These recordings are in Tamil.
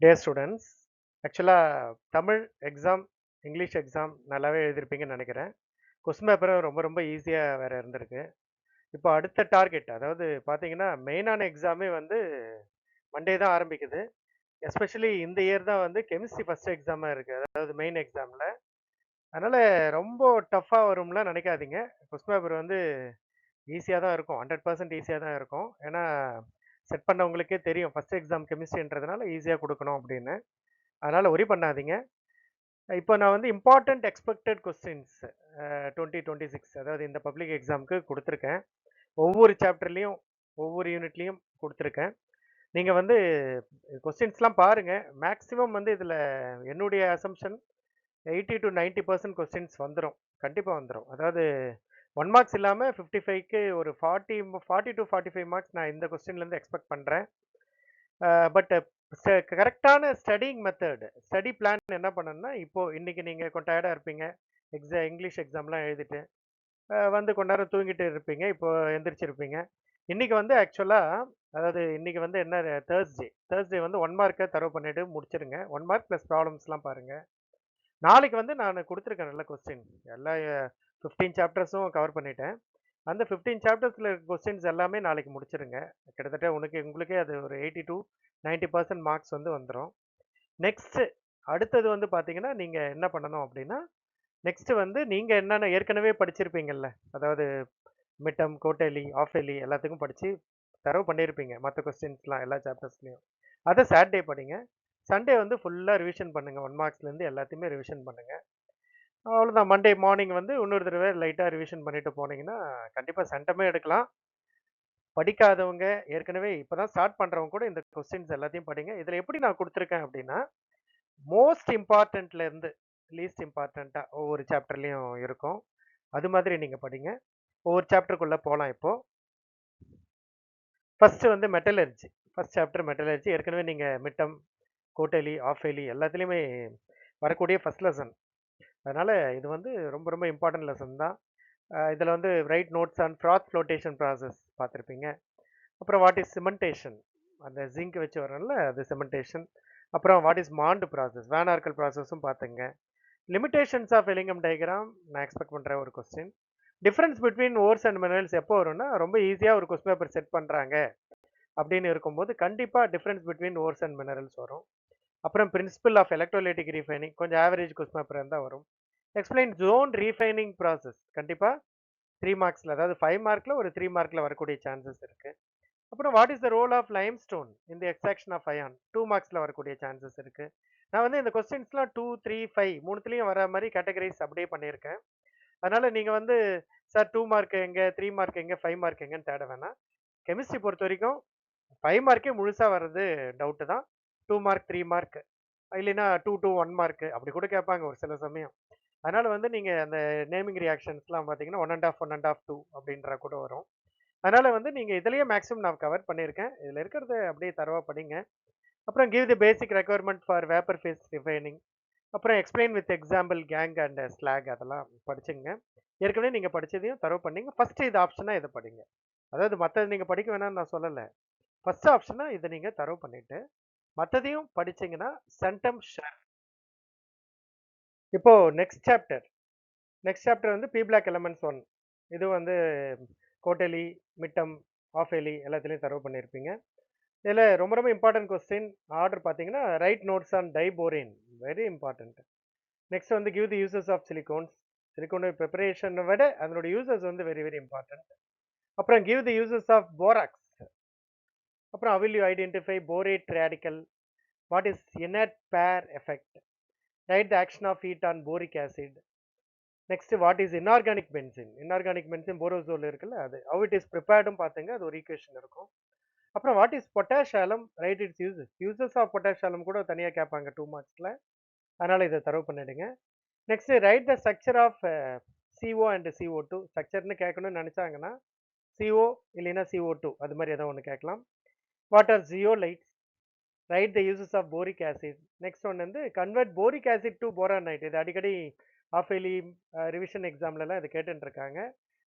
Dear students, ஆக்சுவலாக தமிழ் எக்ஸாம் இங்கிலீஷ் எக்ஸாம் நல்லாவே எழுதியிருப்பீங்கன்னு நினைக்கிறேன். கொஸ்டின் பேப்பரும் ரொம்ப ரொம்ப ஈஸியாக வேறு இருந்திருக்கு. இப்போ அடுத்த டார்கெட் அதாவது பார்த்தீங்கன்னா மெயினான எக்ஸாமே வந்து மண்டே தான் ஆரம்பிக்குது. எஸ்பெஷலி இந்த இயர் தான் வந்து கெமிஸ்ட்ரி ஃபர்ஸ்ட் எக்ஸாமாக இருக்குது, அதாவது மெயின் எக்ஸாமில். அதனால் ரொம்ப டஃப்பாக வரும்லாம் நினைக்காதீங்க. கொஸ்டின் பேப்பர் வந்து ஈஸியாக தான் இருக்கும், 100% ஈஸியாக தான் இருக்கும். ஏன்னா செட் பண்ணவங்களுக்கே தெரியும் ஃபர்ஸ்ட் எக்ஸாம் கெமிஸ்ட்ரின்றதுனால ஈஸியாக கொடுக்கணும் அப்படின்னு. அதனால் ஒரி பண்ணாதீங்க. இப்போ நான் வந்து இம்பார்ட்டன்ட் எக்ஸ்பெக்டட் கொஸ்டின்ஸ் 2026 அதாவது இந்த பப்ளிக் எக்ஸாமுக்கு கொடுத்துருக்கேன். ஒவ்வொரு சாப்டர்லேயும் ஒவ்வொரு யூனிட்லேயும் கொடுத்துருக்கேன். நீங்கள் வந்து கொஸ்டின்ஸ்லாம் பாருங்கள். மேக்ஸிமம் வந்து இதில் என்னுடைய அசம்ஷன் 80 to 90% கொஸ்டின்ஸ் வந்துடும், கண்டிப்பாக வந்துடும். அதாவது 1 மார்க்ஸ் இல்லாமல் 55க்கு ஒரு 40 to 45 மார்க்ஸ் நான் இந்த கொஸ்டின்லேருந்து எக்ஸ்பெக்ட் பண்ணுறேன். பட் கரெக்டான ஸ்டடிங் மெத்தட், ஸ்டடி பிளான் என்ன பண்ணணும்னா, இப்போ இன்னைக்கு நீங்கள் கொஞ்சம் டயர்டாக இருப்பீங்க, இங்கிலீஷ் எக்ஸாம்லாம் எழுதிட்டு வந்து கொஞ்ச நேரம் தூங்கிட்டு இருப்பீங்க, இப்போ எந்திரிச்சிருப்பீங்க. இன்னைக்கு வந்து ஆக்சுவலாக அதாவது இன்னைக்கு வந்து என்ன, தேர்ஸ்டே வந்து 1 மார்க்கை தரவு பண்ணிட்டு முடிச்சிருங்க. 1 மார்க் ப்ளஸ் ப்ராப்ளம்ஸ்லாம் பாருங்க. நாளைக்கு வந்து நான் கொடுத்துருக்கேன் நல்ல கொஸ்டின், எல்லா 15 சாப்டர்ஸும் கவர் பண்ணிட்டேன். அந்த 15 சாப்டர்ஸில் இருக்க கொஸ்டின்ஸ் எல்லாமே நாளைக்கு முடிச்சிருங்க. கிட்டத்தட்ட உங்களுக்கே அது ஒரு 80 to 90% மார்க்ஸ் வந்து வந்துடும். நெக்ஸ்ட் அடுத்தது வந்து பார்த்தீங்கன்னா நீங்கள் என்ன பண்ணணும் அப்படின்னா, நெக்ஸ்ட் வந்து நீங்கள் என்னென்ன ஏற்கனவே படிச்சிருப்பீங்கல்ல, அதாவது மிட்டம், கோட்டேலி, ஆஃபேலி எல்லாத்துக்கும் படித்து தரவு பண்ணியிருப்பீங்க மற்ற கொஸ்டின்ஸ்லாம் எல்லா சாப்டர்ஸ்லையும். அதை சாட்டர்டே படிங்க. சண்டே வந்து ஃபுல்லாக ரிவிஷன் பண்ணுங்கள். 1 மார்க்ஸ்லேருந்து எல்லாத்தையுமே ரிவிஷன் பண்ணுங்கள். அவ்வளோதான். மண்டே மார்னிங் வந்து இன்னொரு தடவை லைட்டாக ரிவிஷன் பண்ணிட்டு போனீங்கன்னா கண்டிப்பாக சென்டமே எடுக்கலாம். படிக்காதவங்க, ஏற்கனவே இப்போ தான் ஸ்டார்ட் பண்ணுறவங்க கூட இந்த கொஸ்டின்ஸ் எல்லாத்தையும் படிங்க. இதில் எப்படி நான் கொடுத்துருக்கேன் அப்படின்னா, மோஸ்ட் இம்பார்ட்டன்ட்லேருந்து லீஸ்ட் இம்பார்ட்டண்ட்டாக ஒவ்வொரு சாப்டர்லேயும் இருக்கும். அது மாதிரி நீங்கள் படிங்க. ஒவ்வொரு சாப்டருக்குள்ளே போகலாம். இப்போது ஃபஸ்ட்டு வந்து மெட்டலர்ஜி, ஃபஸ்ட் சாப்டர் மெட்டலர்ஜி. ஏற்கனவே நீங்கள் மிட்டம், கோட்டேலி, ஆஃபேலி எல்லாத்துலேயுமே வரக்கூடிய ஃபஸ்ட் லெசன். அதனால் இது வந்து ரொம்ப ரொம்ப இம்பார்ட்டன்ட் லெசன் தான். இதில் வந்து right notes on froth flotation process பார்த்துருப்பீங்க. அப்புறம் வாட் இஸ் சிமெண்டேஷன், அந்த ஜிங்க் வச்சு வரணும்ல அது சிமெண்டேஷன். அப்புறம் வாட் இஸ் மாண்ட் ப்ராசஸ், வேன் ஆர்கல் ப்ராசஸும் பார்த்துங்க. லிமிடேஷன்ஸ் ஆஃப் எலிங்கம் டயக்ராம் நான் எக்ஸ்பெக்ட் பண்ணுறேன் ஒரு question. Difference between ores and minerals எப்போ வரும்னா, ரொம்ப ஈஸியாக ஒரு கொஸ்டின் பேப்பர் செட் பண்ணுறாங்க அப்படின்னு இருக்கும்போது கண்டிப்பாக difference between ores and minerals வரும். அப்புறம் பிரின்சிபல் ஆஃப் எலக்ட்ரோலைட்டிக் ரீஃபைனிங் கொஞ்சம் ஆவரேஜ் கொஸ்டின் பேப்பர் இருந்தால் வரும். எக்ஸ்பிளைன் ஜோன் ரீஃபைனிங் ப்ராசஸ் கண்டிப்பாக 3 மார்க்ஸில், அதாவது 5 மார்க்கில் ஒரு 3 மார்க்கில் வரக்கூடிய சான்சஸ் இருக்குது. அப்புறம் what is the role of limestone இந்த எக்ஸ்ட்ராக்ஷன் ஆஃப் அயான் 2 மார்க்ஸில் வரக்கூடிய சான்சஸ் இருக்குது. நான் வந்து இந்த கொஸ்டின்ஸ்லாம் 2, 3, 5 மூணுத்துலேயும் வர மாதிரி கேட்டகரைஸ் அப்படியே பண்ணியிருக்கேன். அதனால் நீங்கள் வந்து சார் 2 மார்க் எங்கே, 3 மார்க் எங்கே, 5 மார்க் எங்கேன்னு தேட வேணாம். கெமிஸ்ட்ரி பொறுத்த வரைக்கும் 5 மார்க்கே முழுசாக வர்றது டவுட்டு தான். 2 மார்க், 3 மார்க், இல்லைன்னா 2 to 1 மார்க் அப்படி கூட கேட்பாங்க ஒரு சில சமயம். அதனால் வந்து நீங்கள் அந்த நேமிங் ரியாக்ஷன்ஸ்லாம் பார்த்தீங்கன்னா 1.5, 1.5, 2 அப்படின்ற கூட வரும். அதனால் வந்து நீங்கள் இதுலேயே மேக்ஸிமம் நான் கவர் பண்ணியிருக்கேன். இதில் இருக்கிறத அப்படியே தரவாக படிங்க. அப்புறம் give the basic requirement for vapour phase refining. அப்புறம் explain with example gangue and slag அதெல்லாம் படிச்சுங்க. ஏற்கனவே நீங்கள் படித்ததையும் தரவு பண்ணீங்க. ஃபஸ்ட்டு இது ஆப்ஷனாக இதை படிங்க. அதாவது மற்றது நீங்கள் படிக்க வேணாம்னு நான் சொல்லலை. ஃபர்ஸ்ட் ஆப்ஷனாக இதை நீங்கள் தரவு பண்ணிவிட்டு மற்றதையும் படிச்சீங்கன்னா சென்டம் ஷேர். இப்போ நெக்ஸ்ட் சாப்டர் வந்து பி பிளாக் எலமெண்ட்ஸ் 1. இது வந்து கோட்டலி, மிட்டம், ஆஃபேலி எல்லாத்துலேயும் தரவு பண்ணியிருப்பீங்க. இதில் ரொம்ப ரொம்ப இம்பார்ட்டன்ட் கொஸ்டின் ஆர்டர் பார்த்தீங்கன்னா write notes on diborane, very important. Next வந்து give the uses of silicones. Silicone ப்ரிப்பரேஷனை விட அதனோட யூசஸ் வந்து வெரி வெரி இம்பார்ட்டன்ட். அப்புறம் give the uses of borax. அப்புறம் how will you identify borate radical, what is inert pair effect, write the action of heat on boric acid. Next what is inorganic benzene borazole இருக்குல்ல, அது how it is preparedum பார்த்துங்க, அது ஒரு ஈக்குவேஷன் இருக்கும். அப்புறம் what is potash alum, write its uses of potash alum கூட தனியாக கேட்பாங்க 2 மார்க்ஸில். அதனால் இதை தரவு பண்ணிடுங்க. Next write the structure of CO and CO2. ஸ்ட்ரக்சர்னு கேட்கணும்னு நினச்சாங்கன்னா CO இல்லைன்னா CO2 அது மாதிரி ஏதோ ஒன்று கேட்கலாம். What are zeolites, write the uses of boric acid. Next ஒன்று வந்து கன்வெர்ட் போரிக் ஆசிட் டு போரானைட். இது அடிக்கடி ஆஃபேலி ரிவிஷன் எக்ஸாம்லலாம் இது கேட்டுருக்காங்க.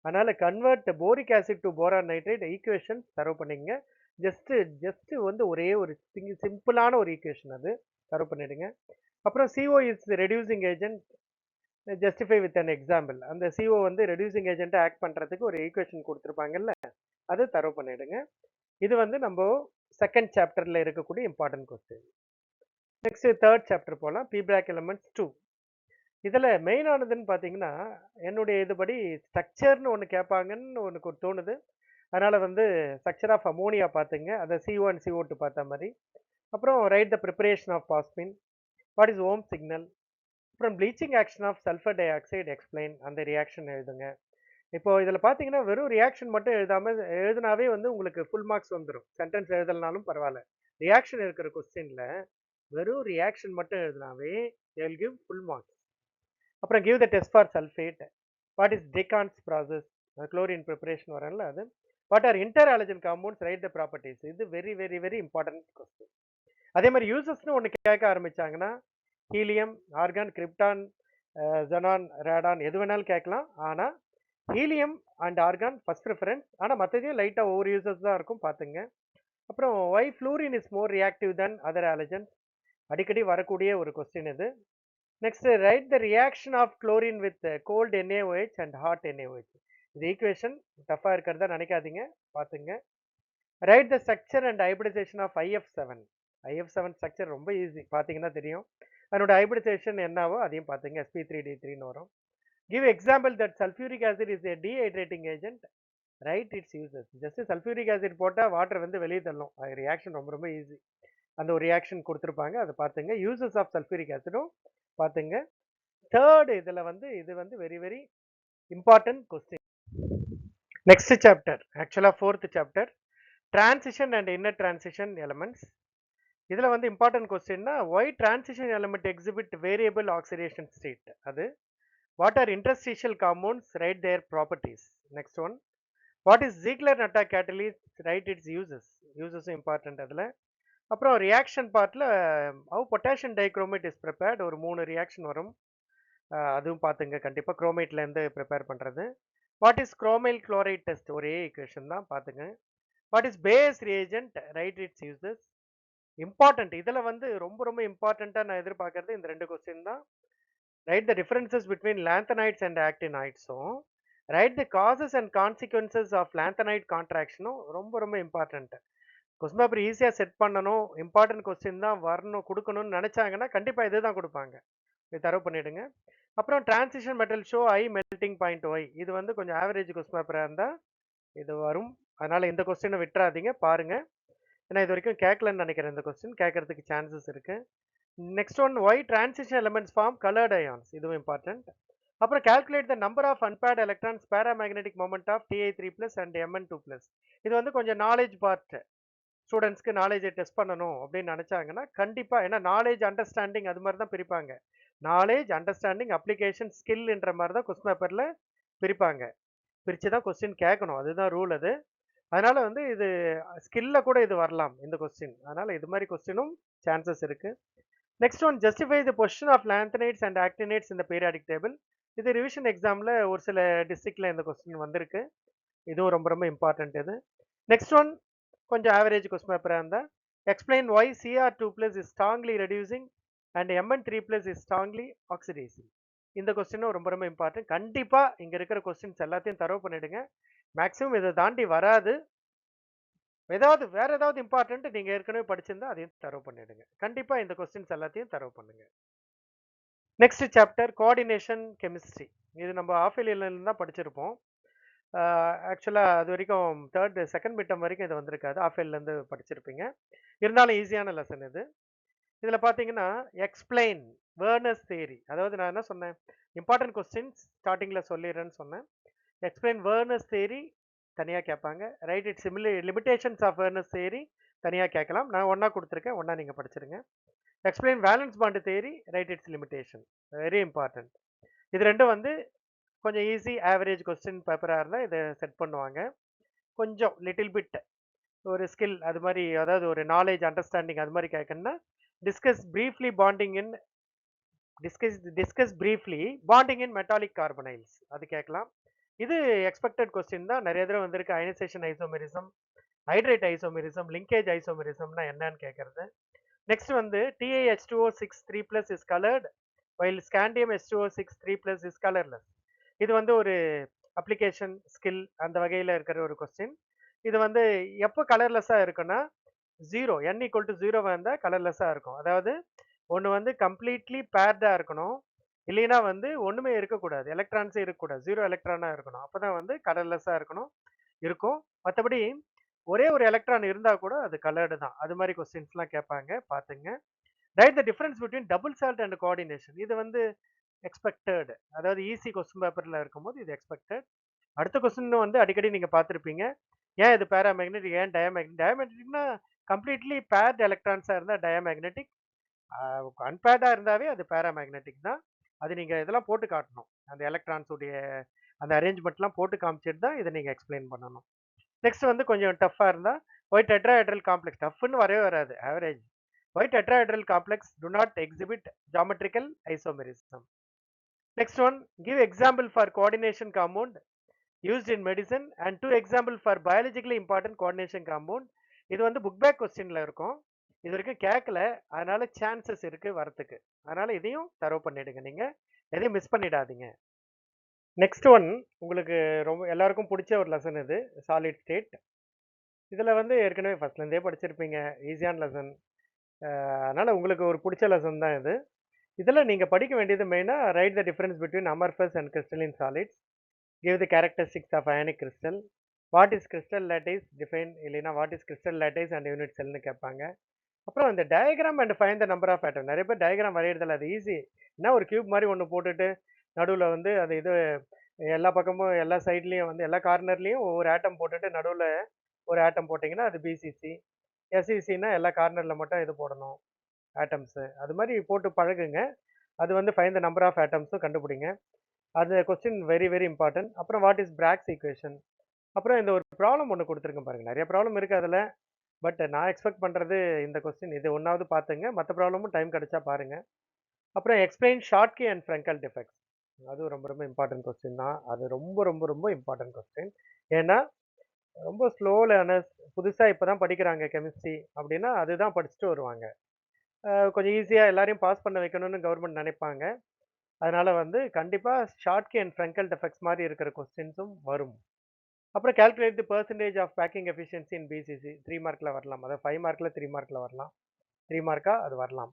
அதனால் convert boric acid to boron nitrate equation தரவு பண்ணிங்க. ஜஸ்ட் ஜஸ்ட் வந்து ஒரே ஒரு சிம்பிளான ஒரு ஈக்குவேஷன் அது தரவு பண்ணிடுங்க. அப்புறம் CO is reducing agent justify with an example. அந்த CO வந்து ரெடியூசிங் ஏஜென்ட்டை ஆக்ட் பண்றதுக்கு ஒரு ஈக்குவேஷன் கொடுத்துருப்பாங்கல்ல, அது தரவு பண்ணிடுங்க. இது வந்து நம்ம செகண்ட் சாப்டர்ல இருக்கக்கூடிய important question. Next third chapter போகலாம். பீப்ராக் எலமெண்ட்ஸ் 2. இதுல மெயினானதுன்னு பார்த்தீங்கன்னா, என்னுடைய இதுபடி ஸ்ட்ரக்சர்னு ஒண்ணு கேட்பாங்கன்னு எனக்கு தோணுது. அதனால வந்து ஸ்ட்ரக்சர் ஆஃப் அமோனியா பார்த்துங்க. அதை CO அண்ட் CO2 பார்த்த மாதிரி. அப்புறம் write the preparation of phosphine. What is ohm signal. அப்புறம் bleaching action of sulphur dioxide explain. அந்த ரியாக்ஷன் எழுதுங்க. இப்போ இதுல பார்த்தீங்கன்னா, வெறும் ரியாக்ஷன் மட்டும் எழுதாம எழுதுனாவே வந்து உங்களுக்கு ஃபுல் மார்க்ஸ் வந்துரும். சென்டென்ஸ் எழுதலனாலும் பரவாயில்ல. ரியாக்ஷன் இருக்கிற கொஸ்டின்ல வெறும் ரியாக்ஷன் மட்டும் எழுதினாவே they will give full marks. அப்புறம் give the test for sulfate. What is Decaun's process? Chlorine preparation வரல அது. What are interhalogen compounds? Write the properties. இது very very very important question. அதே மாதிரி யூசஸ்னு ஒன்று கேட்க ஆரம்பிச்சாங்கன்னா helium, argon, krypton, xenon, radon எது வேணாலும் கேட்கலாம். ஆனால் helium and argon first preference. ஆனால் மற்றதையும் லைட்டாக ஒவ்வொரு யூசஸ் தான் இருக்கும் பார்த்துங்க. அப்புறம் why fluorine is more reactive than other halogens. அடிக்கடி வரக்கூடிய ஒரு கொஸ்டின் இது. Next write the reaction of chlorine with cold NaOH and hot NaOH. இது ஈக்குவேஷன் டஃபாக இருக்கிறதா நினைக்காதீங்க, பார்த்துங்க. Right the structure and hybridisation of IF7. IF7 structure ரொம்ப ஈஸி, பார்த்தீங்கன்னா தெரியும். அதனோட ஹைபிரிடைசேஷன் என்னவோ அதையும் பார்த்துங்க. sp3d3ன்னு வரும். Give example that sulphuric acid is a dehydrating agent. Write its uses. Just sulphuric acid போட்டால் வாட்டர் வந்து வெளியே தள்ளும். அது ரியாக்ஷன் ரொம்ப ரொம்ப ஈஸி. அந்த ஒரு ரியாக்ஷன் கொடுத்துருப்பாங்க, அதை பார்த்துங்க. யூசஸ் ஆஃப் சல்ஃபியூரிக் ஆசிடும் பார்த்துங்க. தேர்ட் இதில் வந்து இது வந்து very very important question. Next chapter ஆக்சுவலாக fourth chapter, transition and inner transition elements. இதில் வந்து இம்பார்ட்டன்ட் கொஸ்டின்னா why transition element exhibit variable oxidation state. அது what are interstitial compounds, write their properties. Next one, what is Ziegler Natta catalyst, write its uses. யூசஸும் இம்பார்ட்டன்ட் அதில். அப்புறம் ரியாக்ஷன் பார்ட்டில் how potassium dichromate is prepared. ஒரு 3 ரியாக்ஷன் வரும், அதுவும் பார்த்துங்க கண்டிப்பாக. குரோமேட்லேருந்து ப்ரிப்பேர் பண்ணுறது. What is chromyl chloride test, ஒரே ஈக்குவேஷன் தான், பார்த்துங்க. What is base reagent, write its uses. Important இதில் வந்து ரொம்ப ரொம்ப இம்பார்ட்டண்ட்டாக நான் எதிர்பார்க்கறது இந்த 2 கொஸ்டின் தான். Write the differences between lanthanides and ஆக்டினைட்ஸும், write the causes and consequences of lanthanide கான்ட்ராக்ஷனும் ரொம்ப ரொம்ப இம்பார்ட்டன்ட். கொஸ்டின் பேப்பர் ஈஸியாக செட் பண்ணணும், இம்பார்ட்டன்ட் கொஸ்டின் தான் வரணும் கொடுக்கணும்னு நினச்சாங்கன்னா கண்டிப்பாக இது தான் கொடுப்பாங்க. இது தரவு பண்ணிவிடுங்க. அப்புறம் டிரான்சிஷன் மெட்டல் ஷோ ஐ மெல்டிங் பாயிண்ட் ஒய். இது வந்து கொஞ்சம் ஆவரேஜ் கொஸ்டின் பேப்பராக இருந்தால் இது வரும். அதனால் இந்த கொஸ்டினை விட்டுறாதீங்க, பாருங்கள். ஏன்னா இது வரைக்கும் கேட்கலன்னு நினைக்கிறேன். இந்த கொஸ்டின் கேட்கறதுக்கு சான்சஸ் இருக்குது. Next one, why transition elements form coloured ions. இதுவும் இம்பார்ட்டன்ட். அப்புறம் calculate the number of unpaired electrons paramagnetic moment of Ti3+ and Mn2+. இது வந்து கொஞ்சம் நாலேஜ் பார்ட். ஸ்டூடெண்ட்ஸ்க்கு நாலேஜை டெஸ்ட் பண்ணணும் அப்படின்னு நினச்சாங்கன்னா கண்டிப்பாக, ஏன்னா நாலேஜ் அண்டர்ஸ்டாண்டிங் அது மாதிரி தான் பிரிப்பாங்க. நாலேஜ் அண்டர்ஸ்டாண்டிங் அப்ளிகேஷன் ஸ்கில்ன்ற மாதிரி தான் கொஸ்டின் பேப்பரில் பிரிப்பாங்க. பிரித்து தான் கொஸ்டின் கேட்கணும், அதுதான் ரூல் அது. அதனால் வந்து இது ஸ்கில்ல கூட இது வரலாம் இந்த கொஸ்டின். அதனால் இது மாதிரி கொஸ்டினும் சான்சஸ் இருக்குது. Next one, justify the position of lanthanides and actinides இந்த பீரியாடிக் டேபிள். இது ரிவிஷன் எக்ஸாமில் ஒரு சில டிஸ்ட்ரிக்டில் இந்த கொஸ்டின் வந்திருக்கு. இதுவும் ரொம்ப ரொம்ப இம்பார்ட்டன்ட் இது. நெக்ஸ்ட் ஒன், கொஞ்சம் ஆவரேஜ் கொஸ்டின் பேப்பராக இருந்தால், explain Y Cr2+ is strongly reducing and Mn3+ is strongly oxidising. இந்த கொஸ்டினும் ரொம்ப ரொம்ப இம்பார்ட்டன்ட். கண்டிப்பாக இங்கே இருக்கிற கொஸ்டின்ஸ் எல்லாத்தையும் தரவு பண்ணிடுங்க. மேக்ஸிமம் இதை தாண்டி வராது. ஏதாவது வேற ஏதாவது இம்பார்ட்டன்ட் நீங்கள் ஏற்கனவே படிச்சிருந்தா அதையும் தரவு பண்ணிடுங்க. கண்டிப்பாக இந்த கொஸ்டின்ஸ் எல்லாத்தையும் தரவு பண்ணுங்க. Next chapter, coordination chemistry. இது நம்ம ஆஃப் இயர்லேருந்து தான் படிச்சிருப்போம். ஆக்சுவலாக அது வரைக்கும் செகண்ட் மிட்டம் வரைக்கும் இது வந்திருக்காது, ஆஃப் இயர்லேருந்து படிச்சிருப்பீங்க. இருந்தாலும் ஈஸியான லெசன் இது. இதில் பார்த்தீங்கன்னா எக்ஸ்பிளைன் வேர்னர்ஸ் தியரி. அதாவது நான் என்ன சொன்னேன், இம்பார்ட்டன்ட் கொஸ்டின்ஸ் ஸ்டார்டிங்கில் சொல்லிடுறேன்னு சொன்னேன். எக்ஸ்பிளைன் வேர்னர்ஸ் தியரி தனியாக கேட்பாங்க. Write it limitations of Werner's theory தனியாக கேட்கலாம். நான் ஒன்றா கொடுத்துருக்கேன், ஒன்றா நீங்கள் படிச்சிருங்க. Explain valence bond theory, write its limitation, very important. இது ரெண்டும் வந்து கொஞ்சம் ஈஸி ஆவரேஜ் கொஸ்டின் பேப்பராக இருந்தால் இதை செட் பண்ணுவாங்க. கொஞ்சம் லிட்டில் பிட் ஒரு ஸ்கில் அது மாதிரி, அதாவது ஒரு நாலேஜ் அண்டர்ஸ்டாண்டிங் அது மாதிரி கேட்கணும்னா discuss briefly bonding in metallic carbonyls அது கேட்கலாம். இது எக்ஸ்பெக்டட் கொஸ்டின் தான், நிறைய தடவை வந்திருக்கு. Ionisation isomerism hydrate isomerism, linkage ஐசோமெரிசம்னா என்னன்னு கேட்கறது. நெக்ஸ்ட் வந்து TiH2O6 3+ is colored while scandium H2O6 3+ is colorless. இது வந்து ஒரு அப்ளிகேஷன் ஸ்கில் அந்த வகையில் இருக்கிற ஒரு கொஸ்டின். இது வந்து எப்போ கலர்லெஸ்ஸாக இருக்குன்னா, zero n equal to zero வந்தால் கலர்லெஸ்ஸாக இருக்கும். அதாவது ஒன்று வந்து கம்ப்ளீட்லி பேர்டாக இருக்கணும், இல்லைன்னா வந்து ஒன்றுமே இருக்கக்கூடாது, எலக்ட்ரான்ஸே இருக்கக்கூடாது, ஜீரோ எலக்ட்ரானாக இருக்கணும். அப்போ தான் வந்து கலர்லெஸ்ஸாக இருக்கணும் இருக்கும். மற்றபடி ஒரே ஒரு எலக்ட்ரான் இருந்தால் கூட அது கலர்டு தான். அது மாதிரி கொஸ்டின்ஸ்லாம் கேட்பாங்க, பார்த்துங்க. Right the difference between double salt and coordination. இது வந்து எக்ஸ்பெக்டட், அதாவது ஈஸி கொஸ்டின் பேப்பரில் இருக்கும்போது இது எக்ஸ்பெக்டட். அடுத்த கொஸ்டின் வந்து அடிக்கடி நீங்கள் பார்த்துருப்பீங்க, ஏன் இது பேராமேக்னெட்டிக், ஏன் டயமேக்னெட்டிக். டயமேக்னெட்டிக்னா கம்ப்ளீட்லி பேர்ட் எலக்ட்ரான்ஸாக இருந்தால் டயமேக்னெட்டிக், அன்பேர்டாக இருந்தாவே அது பேராமேக்னெட்டிக் தான். அது நீங்கள் இதெல்லாம் போட்டு காட்டணும், அந்த எலக்ட்ரான்ஸ் உடைய அந்த அரேஞ்ச்மெண்ட்லாம் போட்டு காமிச்சிட்டு தான் இதை நீங்கள் எக்ஸ்பிளைன் பண்ணணும். நெக்ஸ்ட் வந்து கொஞ்சம் டஃப்பாக இருந்தால் ஒய் டெட்ராஹெட்ரல் காம்ப்ளெக்ஸ், டஃப்னு வரவே வராது, average. Why tetrahedral complex do not exhibit geometrical isomerism. Next one, give example for coordination compound used in medicine and 2 example for biologically important coordination compound. இது வந்து புக் பேக் கொஸ்டின்ல இருக்கும், இது வரைக்கும் கேட்கல, அதனால சான்சஸ் இருக்கு வரத்துக்கு. அதனால இதையும் தரவு பண்ணிடுங்க, நீங்க எதையும் மிஸ் பண்ணிடாதீங்க. நெக்ஸ்ட் ஒன் உங்களுக்கு ரொம்ப எல்லாருக்கும் பிடிச்ச ஒரு லெசன் இது, சாலிட் ஸ்டேட். இதில் வந்து ஏற்கனவே ஃபர்ஸ்ட்லேருந்தே படிச்சிருப்பீங்க, ஈஸியான லெசன். அதனால் உங்களுக்கு ஒரு பிடிச்ச லெசன் தான் இது. இதில் நீங்கள் படிக்க வேண்டியது மெயினாக right the difference between amorphous and crystalline solids, give the characteristics of ionic crystal, what is crystal lattice, define இல்லைனா what is crystal lattice and unit cell னு கேட்பாங்க. அப்புறம் இந்த diagram and find the number of atom. நிறைய பேர் டயக்ராம் வரையறதில்ல, அது ஈஸி. என்ன ஒரு கியூப் மாதிரி ஒன்று போட்டுட்டு நடுவில் வந்து அது இது எல்லா பக்கமும் எல்லா சைட்லேயும் வந்து எல்லா கார்னர்லேயும் ஒவ்வொரு ஆட்டம் போட்டுட்டு நடுவில் ஒரு ஆட்டம் போட்டிங்கன்னா அது பிசிசி. எஸ்இசின்னா எல்லா கார்னரில் மட்டும் இது போடணும் ஆட்டம்ஸு. அது மாதிரி போட்டு பழகுங்க. அது வந்து ஃபைண்ட் த நம்பர் ஆஃப் ஆட்டம்ஸும் கண்டுபிடிங்க. அது கொஸ்டின் வெரி வெரி இம்பார்ட்டன்ட். அப்புறம் வாட் இஸ் பிராக்ஸ் ஈக்குவேஷன். அப்புறம் இந்த ஒரு ப்ராப்ளம் ஒன்று கொடுத்துருக்கேன் பாருங்கள், நிறைய ப்ராப்ளம் இருக்குது அதில். பட் நான் எக்ஸ்பெக்ட் பண்ணுறது இந்த கொஸ்டின் இது ஒன்றாவது பார்த்துங்க, மற்ற ப்ராப்ளமும் டைம் கிடைச்சா பாருங்கள். அப்புறம் எக்ஸ்பிளைன் ஷார்ட்கி அண்ட் ஃப்ரெங்கல் டிஃபெக்ட்ஸ். அதுவும் ரொம்ப ரொம்ப இம்பார்ட்டன்ட் கொஸ்டின் தான். அது ரொம்ப ரொம்ப ரொம்ப இம்பார்ட்டன்ட் கொஸ்டின். ஏன்னா ரொம்ப ஸ்லோ லேர்னர்ஸ், புதுசாக இப்போ தான் படிக்கிறாங்க கெமிஸ்ட்ரி அப்படின்னா அதுதான் படிச்சுட்டு வருவாங்க. கொஞ்சம் ஈஸியாக எல்லாரையும் பாஸ் பண்ண வைக்கணும்னு கவர்மெண்ட் நினைப்பாங்க. அதனால வந்து கண்டிப்பாக ஷார்ட்கி அண்ட் ஃப்ரெங்கல் டிஃபெக்ட்ஸ் மாதிரி இருக்கிற கொஸ்டின்ஸும் வரும். அப்புறம் calculate the percentage of packing efficiency in BCC. 3 மார்க்கில் வரலாம், அதாவது 5 மார்க்கில் 3 மார்க்கில் வரலாம், 3 மார்க்காக அது வரலாம்.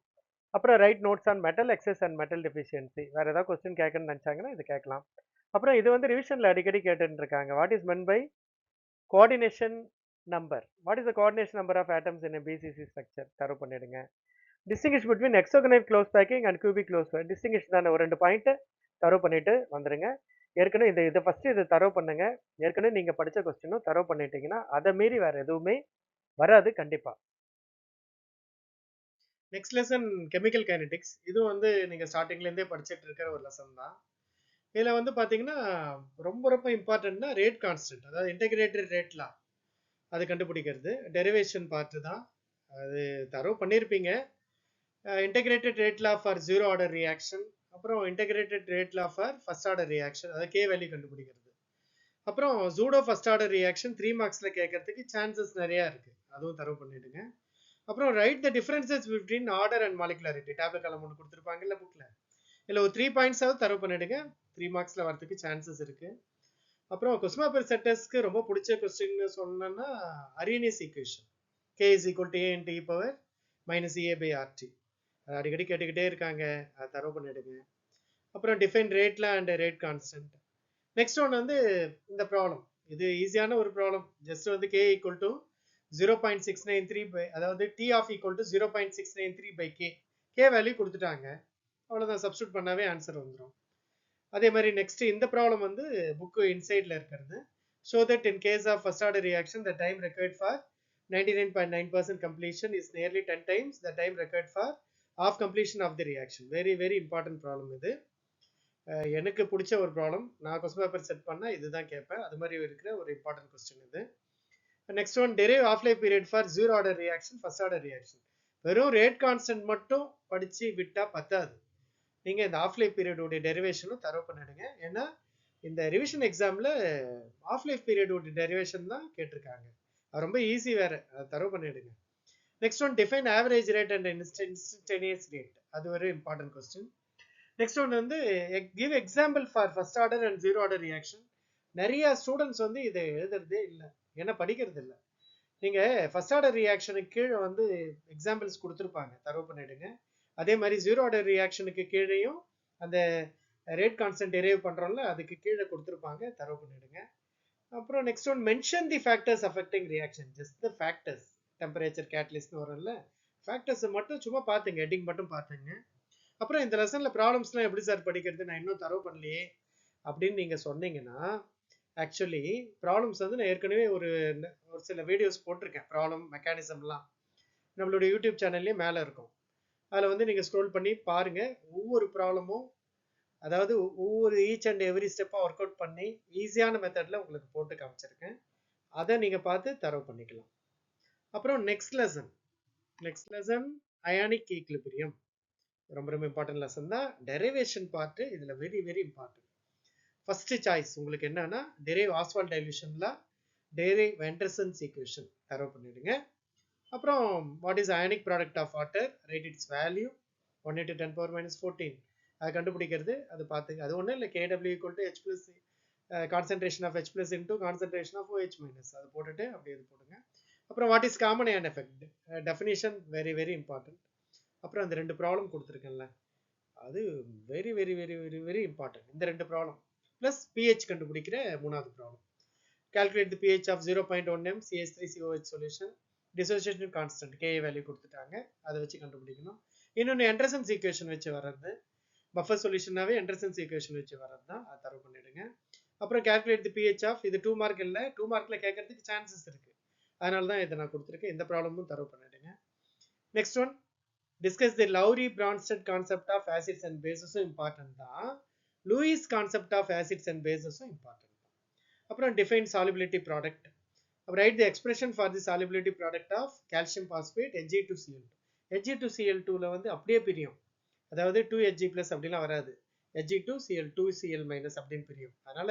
அப்புறம் write notes on metal excess and metal deficiency. வேறு ஏதாவது கொஸ்டின் கேட்கணும்னு நினச்சாங்கன்னா இது கேட்கலாம். அப்புறம் இது வந்து ரிவிஷனில் அடிக்கடி கேட்டுட்டு இருக்காங்க, what is meant by coordination number, what is the coordination number of atoms in BCC structure, thorough பண்ணிடுங்க. Distinguish between hexagonal close packing and cubic close packing. Distinguish தானே, ஒரு 2 பாயிண்ட்டு தரவு பண்ணிட்டு வந்துடுங்க. ஏற்கனவே இதை ஃபஸ்ட்டு இதை தரவு பண்ணுங்க. ஏற்கனவே நீங்கள் படித்த கொஸ்டினும் தரவு பண்ணிட்டீங்கன்னா அதை மீறி வேறு எதுவுமே வராது கண்டிப்பாக. Next lesson chemical kinetics. இதுவும் வந்து நீங்கள் ஸ்டார்டிங்லேருந்தே படிச்சுட்டு இருக்கிற ஒரு லெசன் தான். இதில் வந்து பார்த்தீங்கன்னா ரொம்ப ரொம்ப இம்பார்ட்டன்ட்னா ரேட் கான்ஸ்டன்ட், அதாவது இன்டெகிரேட்டட் ரேட்லாம் அது கண்டுபிடிக்கிறது. டெரிவேஷன் பார்ட்டு தான் அது தரவு பண்ணியிருப்பீங்க. Integrated rate law for zero order reaction, அப்புறம் integrated rate law for first order reaction, அதை கே வேல்யூ கண்டுபிடிக்கிறது. அப்புறம் ஜூடோ ஃபர்ஸ்ட் ஆர்டர் ரியாக்ஷன் 3 மார்க்ஸில் கேட்கறதுக்கு சான்சஸ் நிறையா இருக்குது, அதுவும் தரவு பண்ணிவிடுங்க. அப்புறம் write the differences between order and molecularity. Tablet column ஒன்று கொடுத்துருப்பாங்கல்ல புக்கில், இல்லை ஒரு 3 பாயிண்ட்ஸாவது தரவு பண்ணிவிடுங்க, 3 மார்க்ஸில் வரதுக்கு சான்சஸ் இருக்குது. அப்புறம் கொஸ்டின் பேப்பர் செட்டர்ஸ்க்கு ரொம்ப பிடிச்ச கொஸ்டின்னு சொன்னோன்னா Arrhenius equation, K is equal to A into E power minus A by RT. அது அடிக்கடி கேட்டுக்கிட்டே இருக்காங்க, அதை தரவு பண்ணிடுங்க. அப்புறம் டிஃபைன் ரேட்ல and rate constant. Next one வந்து இந்த ப்ராப்ளம், இது ஈஸியான ஒரு ப்ராப்ளம். ஜஸ்ட் வந்து கே ஈக்குவல் டு 0.693 பை, அதாவது t half equal to 0.693 by k. K value கொடுத்துட்டாங்க, அவ்வளோதான், சப்ஸ்டியூட் பண்ணாவே ஆன்சர் வந்துடும். அதே மாதிரி நெக்ஸ்ட் இந்த ப்ராப்ளம் வந்து புக்கு இன்சைடில் இருக்கிறது. Show that in case of first order reaction the time required for 99.9% completion is nearly 10 times the time required for half completion of the reaction. Very very important problem இது. எனக்கு பிடிச்ச ஒரு ப்ராப்ளம். நான் கொஸ்டின் பேப்பர் செட் பண்ணால் இதுதான் கேட்பேன், அது மாதிரி இருக்கிற ஒரு இம்பார்ட்டன்ட் கொஸ்டின் இது. Next one, derive half life period for zero order reaction first order reaction. வெறும் ரேட் கான்ஸ்டன்ட் மட்டும் படித்து விட்டால் பத்தாது, நீங்கள் இந்த ஆஃப் லைஃப் பீரியடோடைய டெரிவேஷனும் தரவு பண்ணிடுங்க. ஏன்னா இந்த ரிவிஷன் எக்ஸாமில் ஆஃப் லைஃப் பீரியடோடைய டெரிவேஷன் தான் கேட்டிருக்காங்க. அது ரொம்ப ஈஸி வேற, அது தரவு பண்ணிடுங்க. Next one define average rate and instantaneous rate. அது ஒரு இம்பார்ட்டன்ட் கொஸ்டின். நெக்ஸ்ட் ஒன் வந்து give example for first order and zero order reaction. நிறைய ஸ்டூடெண்ட்ஸ் வந்து இதை எழுதுறதே இல்லை, ஏன்னா படிக்கிறது இல்லை. நீங்க ஃபர்ஸ்ட் ஆர்டர் ரியாக்ஷனுக்கு கீழே வந்து எக்ஸாம்பிள்ஸ் கொடுத்துருப்பாங்க, தரவு பண்ணிடுங்க. அதே மாதிரி ஜீரோ ஆர்டர் ரியாக்ஷனுக்கு கீழேயும் அந்த ரேட் கான்ஸ்டன்ட் டெரைவ் பண்றோம்ல, அதுக்கு கீழே கொடுத்துருப்பாங்க, தரவு பண்ணிடுங்க. அப்புறம் next one mention the factors affecting reaction. Just the factors, temperature, கேட்டலிஸ்ட்னு வரும்ல, ஃபேக்டர்ஸ் மட்டும் சும்மா பார்த்துங்க, ஹெட்டிங் மட்டும் பார்த்துங்க. அப்புறம் இந்த லெசன்ல ப்ராப்ளம்ஸ்லாம் எப்படி சார் படிக்கிறது, நான் இன்னும் தரவு பண்ணலையே அப்படின்னு நீங்க சொன்னீங்கன்னா, ஆக்சுவலி ப்ராப்ளம்ஸ் வந்து நான் ஏற்கனவே ஒரு சில வீடியோஸ் போட்டிருக்கேன். ப்ராப்ளம் மெக்கானிசம்லாம் நம்மளுடைய யூடியூப் சேனல்லே மேலே இருக்கும். அதில் வந்து நீங்கள் ஸ்க்ரோல் பண்ணி பாருங்க. ஒவ்வொரு ப்ராப்ளமும், அதாவது ஒவ்வொரு ஈச் அண்ட் எவ்ரி ஸ்டெப்பாக ஒர்க் அவுட் பண்ணி ஈஸியான மெத்தடில் உங்களுக்கு போட்டு காமிச்சிருக்கேன். அதை நீங்கள் பார்த்து தரவு பண்ணிக்கலாம். அப்புறம் நெக்ஸ்ட் லெசன் அயானிக் ஈக்லிபிரியம். ரொம்ப ரொம்ப இம்பார்ட்டன்ட் லெசன் தான். டெரிவேஷன் பார்ட்டு இதில் very very important. First choice உங்களுக்கு என்னன்னா, டெரைவ் ஆஸ்வால்ட் டைல்யூஷன்ல டெரைவ் ஆண்டர்சன்ஸ் ஈக்குவேஷன் தரவு பண்ணிடுங்க. அப்புறம் what is ionic product of water, rate its value 1 into 10 power minus 14. அதை கண்டுபிடிக்கிறது, அது பார்த்துங்க. அது ஒன்றும் இல்லை, KW equal to H plus concentration of H plus into concentration of OH minus. அது போட்டுட்டு அப்படியே இது போடுங்க. அப்புறம் what is common ion effect, definition very very important. அப்புறம் அந்த 2 ப்ராப்ளம் கொடுத்துருக்கேன்ல, அது very very very very very important. இந்த 2 ப்ராப்ளம் ப்ளஸ் pH கண்டுபிடிக்கிற 3வது problem. Calculate the pH of 0.1 m CH3COH solution. Dissociation constant Ka value கொடுத்துட்டாங்க, அதை வச்சு கண்டுபிடிக்கணும். இன்னொன்று ஆண்டர்சன்ஸ் ஈக்குவேஷன் வச்சு வர்றது, பஃபர் சொல்யூஷனாவே ஆண்டர்சன்ஸ் ஈக்குவேஷன் வச்சு வர்றது தான், அதை தரவு பண்ணிடுங்க. அப்புறம் calculate the pH of, இது 2 மார்க் இல்லை, 2 மார்க்ல கேட்கறதுக்கு சான்சஸ் இருக்கு, அதனால தான் இதை நான் கொடுத்துருக்கேன். இந்த ப்ராப்ளமும் தரவு பண்ணிடுங்க. Next one discuss the Lowry Bronsted concept of acids and பேசஸும் இம்பார்ட்டன்ட் தான். Lewis concept of acids and பேசஸும் இம்பார்ட்டன்ட். அப்புறம் டிஃபைன் சாலிபிலிட்டி ப்ராடக்ட். அப்புறம் write the expression for the solubility product of calcium phosphate Hg2Cl2. Hg2Cl2ல வந்து அப்படியே பிரியும், அதாவது 2Hg plus அப்படிலாம் வராது, Hg2Cl2Cl மைனஸ் அப்படின்னு பிரியும். அதனால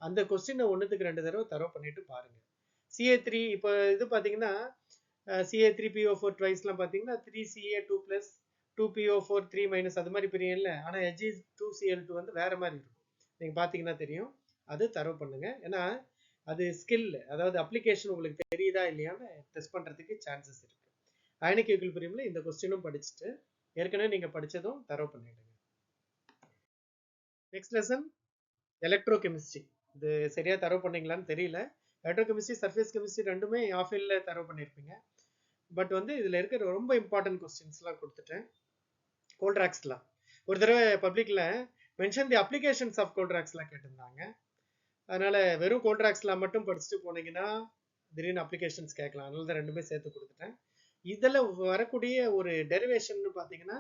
அந்த கொஸ்டினை ஒன்றுத்துக்கு 2 தடவை தரவு பண்ணிட்டு பாருங்க. Ca3 இப்போ இது பார்த்தீங்கன்னா Ca3PO4 ட்வைஸ்லாம் பார்த்தீங்கன்னா 3Ca2 plus 2PO4 3 மைனஸ் அது மாதிரி பிரியும் இல்லை. ஆனால் Hg2Cl2 வந்து வேற மாதிரி இருக்கும், நீங்கள் பார்த்தீங்கன்னா தெரியும். அது தரவு பண்ணுங்க, ஏன்னா அது ஸ்கில், அதாவது அப்ளிகேஷன் உங்களுக்கு தெரியுதா இல்லையான்னு டெஸ்ட் பண்றதுக்கு சான்சஸ் இருக்கு. அயனிக் ஈக்விலிபிரியம்ல இந்த கொஸ்டினும் படிச்சுட்டு ஏற்கனவே நீங்க படிச்சதும் தரவு பண்ணிடுங்க. Next lesson electro chemistry. இது சரியா தரவு பண்ணீங்களான்னு தெரியல. எலக்ட்ரோ கெமிஸ்ட்ரி, சர்ஃபேஸ் கெமிஸ்ட்ரி ரெண்டுமே ஆஃபில்ல தரவு பண்ணியிருப்பீங்க. பட் வந்து இதுல இருக்கிற ரொம்ப இம்பார்ட்டன்ட் கொஸ்டின்ஸ்லாம் கொடுத்துட்டேன். கோல்ட்ராக்ஸ்லாம் ஒரு தடவை பப்ளிக்ல மென்ஷன் தி அப்ளிகேஷன்ஸ் ஆஃப் கோல்ட்ராக்ஸ்லாம் கேட்டிருந்தாங்க. அதனால வெறும் கோல்ட்ராக்ஸ்லாம் மட்டும் படிச்சுட்டு போனீங்கன்னா திடீர்னு அப்ளிகேஷன்ஸ் கேட்கலாம், அதனால தான் ரெண்டுமே சேர்த்து கொடுத்துட்டேன். இதில் வரக்கூடிய ஒரு டெரிவேஷன் பார்த்தீங்கன்னா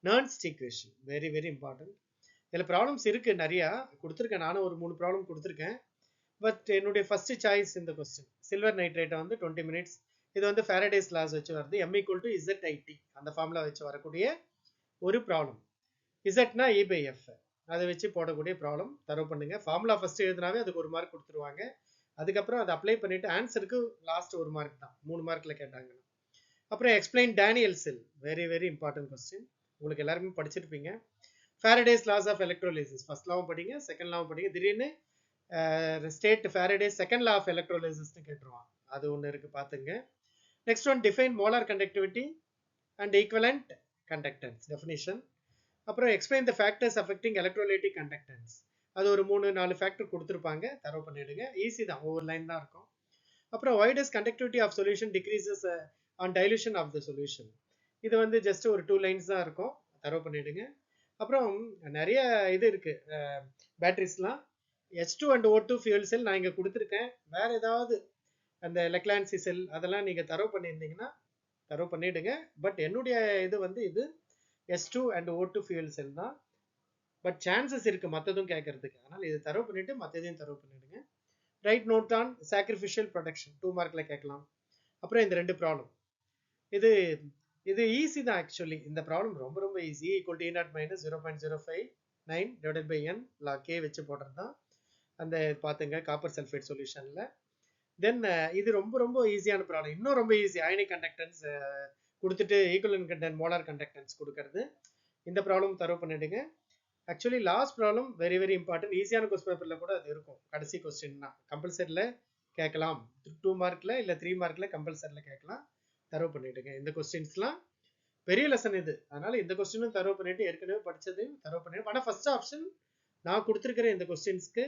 Nernst equation, very very important. இதில் ப்ராப்ளம்ஸ் இருக்கு, நிறையா கொடுத்துருக்கேன், நானும் ஒரு 3 ப்ராப்ளம் கொடுத்துருக்கேன். பட் என்னுடைய ஃபர்ஸ்ட் சாய்ஸ் இந்த கொஸ்டின். சில்வர் நைட்ரேட்டை வந்து 20 மினிட்ஸ், இது வந்து ஃபேரடேஸ் லாஸ் வச்சு வருது, M=ZIT அந்த ஃபார்முலா வச்சு வரக்கூடிய ஒரு ப்ராப்ளம். இசட்னா E/F, அதை வச்சு போடக்கூடிய ப்ராப்ளம் தரவு பண்ணுங்க. ஃபார்முலா ஃபர்ஸ்ட் எழுதினாவே அதுக்கு 1 மார்க் கொடுத்துருவாங்க. அதுக்கப்புறம் அதை அப்ளை பண்ணிட்டு ஆன்சருக்கு லாஸ்ட் 1 மார்க் தான், 3 மார்க்ல கேட்டாங்க. அப்புறம் explain Daniell cell, very very important question, உங்களுக்கு எல்லாருமே படிச்சிருப்பீங்க. Faraday's laws of electrolysis first லாவும் படிங்க, செகண்ட் லாவும் படிங்க. திடீர்னு state Faraday's second law of எலக்ட்ரோலைசிஸ்னு கேட்டுருவான், அது ஒன்று இருக்கு பார்த்துங்க. Next one define molar conductivity and equivalent conductance definition. அப்புறம் explain the factors affecting electrolytic conductance, அது ஒரு 3-4 ஃபேக்டர் கொடுத்துருப்பாங்க, தரவு பண்ணிடுங்க. ஈஸி தான், ஒவ்வொரு லைன் தான் இருக்கும். அப்புறம் why does conductivity of solution decreases on dilution of the solution, இது வந்து ஜஸ்ட் ஒரு 2 லைன்ஸ் தான் இருக்கும், தரவு பண்ணிடுங்க. அப்புறம் நிறைய இது இருக்கு பேட்டரிஸ்லாம். H2 and O2 fuel cell நான் இங்கே கொடுத்துருக்கேன். வேற ஏதாவது அந்த லெக்லான்சி செல் அதெல்லாம் நீங்கள் தரவு பண்ணியிருந்தீங்கன்னா தரவு பண்ணிடுங்க. பட் என்னுடைய இது வந்து இது H2 and O2 fuel cell தான். பட் சான்சஸ் இருக்கு மற்றதும் கேட்கறதுக்கு, அதனால் இது தரவு பண்ணிட்டு மற்றதையும் தரவு பண்ணிடுங்க. Write note on sacrificial protection 2 மார்க்ல கேட்கலாம். அப்புறம் இந்த 2 ப்ராப்ளம், இது ஈஸி தான் ஆக்சுவலி. இந்த ப்ராப்ளம் ரொம்ப ரொம்ப easy. E0 - 0.059 / n log k வச்சு போடுறது தான். அந்த பார்த்துங்க காப்பர் சல்ஃபேட் சொல்யூஷன்ல தென் இது ரொம்ப ரொம்ப ஈஸியான ப்ராப்ளம். இன்னும் ரொம்ப ஈஸி. அயனிக் கண்டக்டன்ஸ் கொடுத்துட்டு ஈக்குவலன்ட் கண்டக்ட் மோலார் கண்டக்டன்ஸ் கொடுக்கறது. இந்த ப்ராப்ளம் தரவு பண்ணிடுங்க. Actually last problem very very important. ஈஸியான கொஸ்டின் பேப்பர்ல கூட அது இருக்கும். கடைசி கொஸ்டின் தான் கம்பல்சரியில் கேட்கலாம். 2 மார்க்ல இல்லை 3 மார்க்ல கம்பல்சரியில் கேட்கலாம். தரவு பண்ணிடுங்க. இந்த கொஸ்டின்ஸ்லாம் பெரிய லெசன் இது. அதனால இந்த கொஸ்டினும் தரவு பண்ணிட்டு ஏற்கனவே படிச்சதையும் தரவு பண்ணிட்டு, ஆனால் ஃபர்ஸ்ட் ஆப்ஷன் நான் கொடுத்துருக்கிற இந்த கொஸ்டின்ஸ்க்கு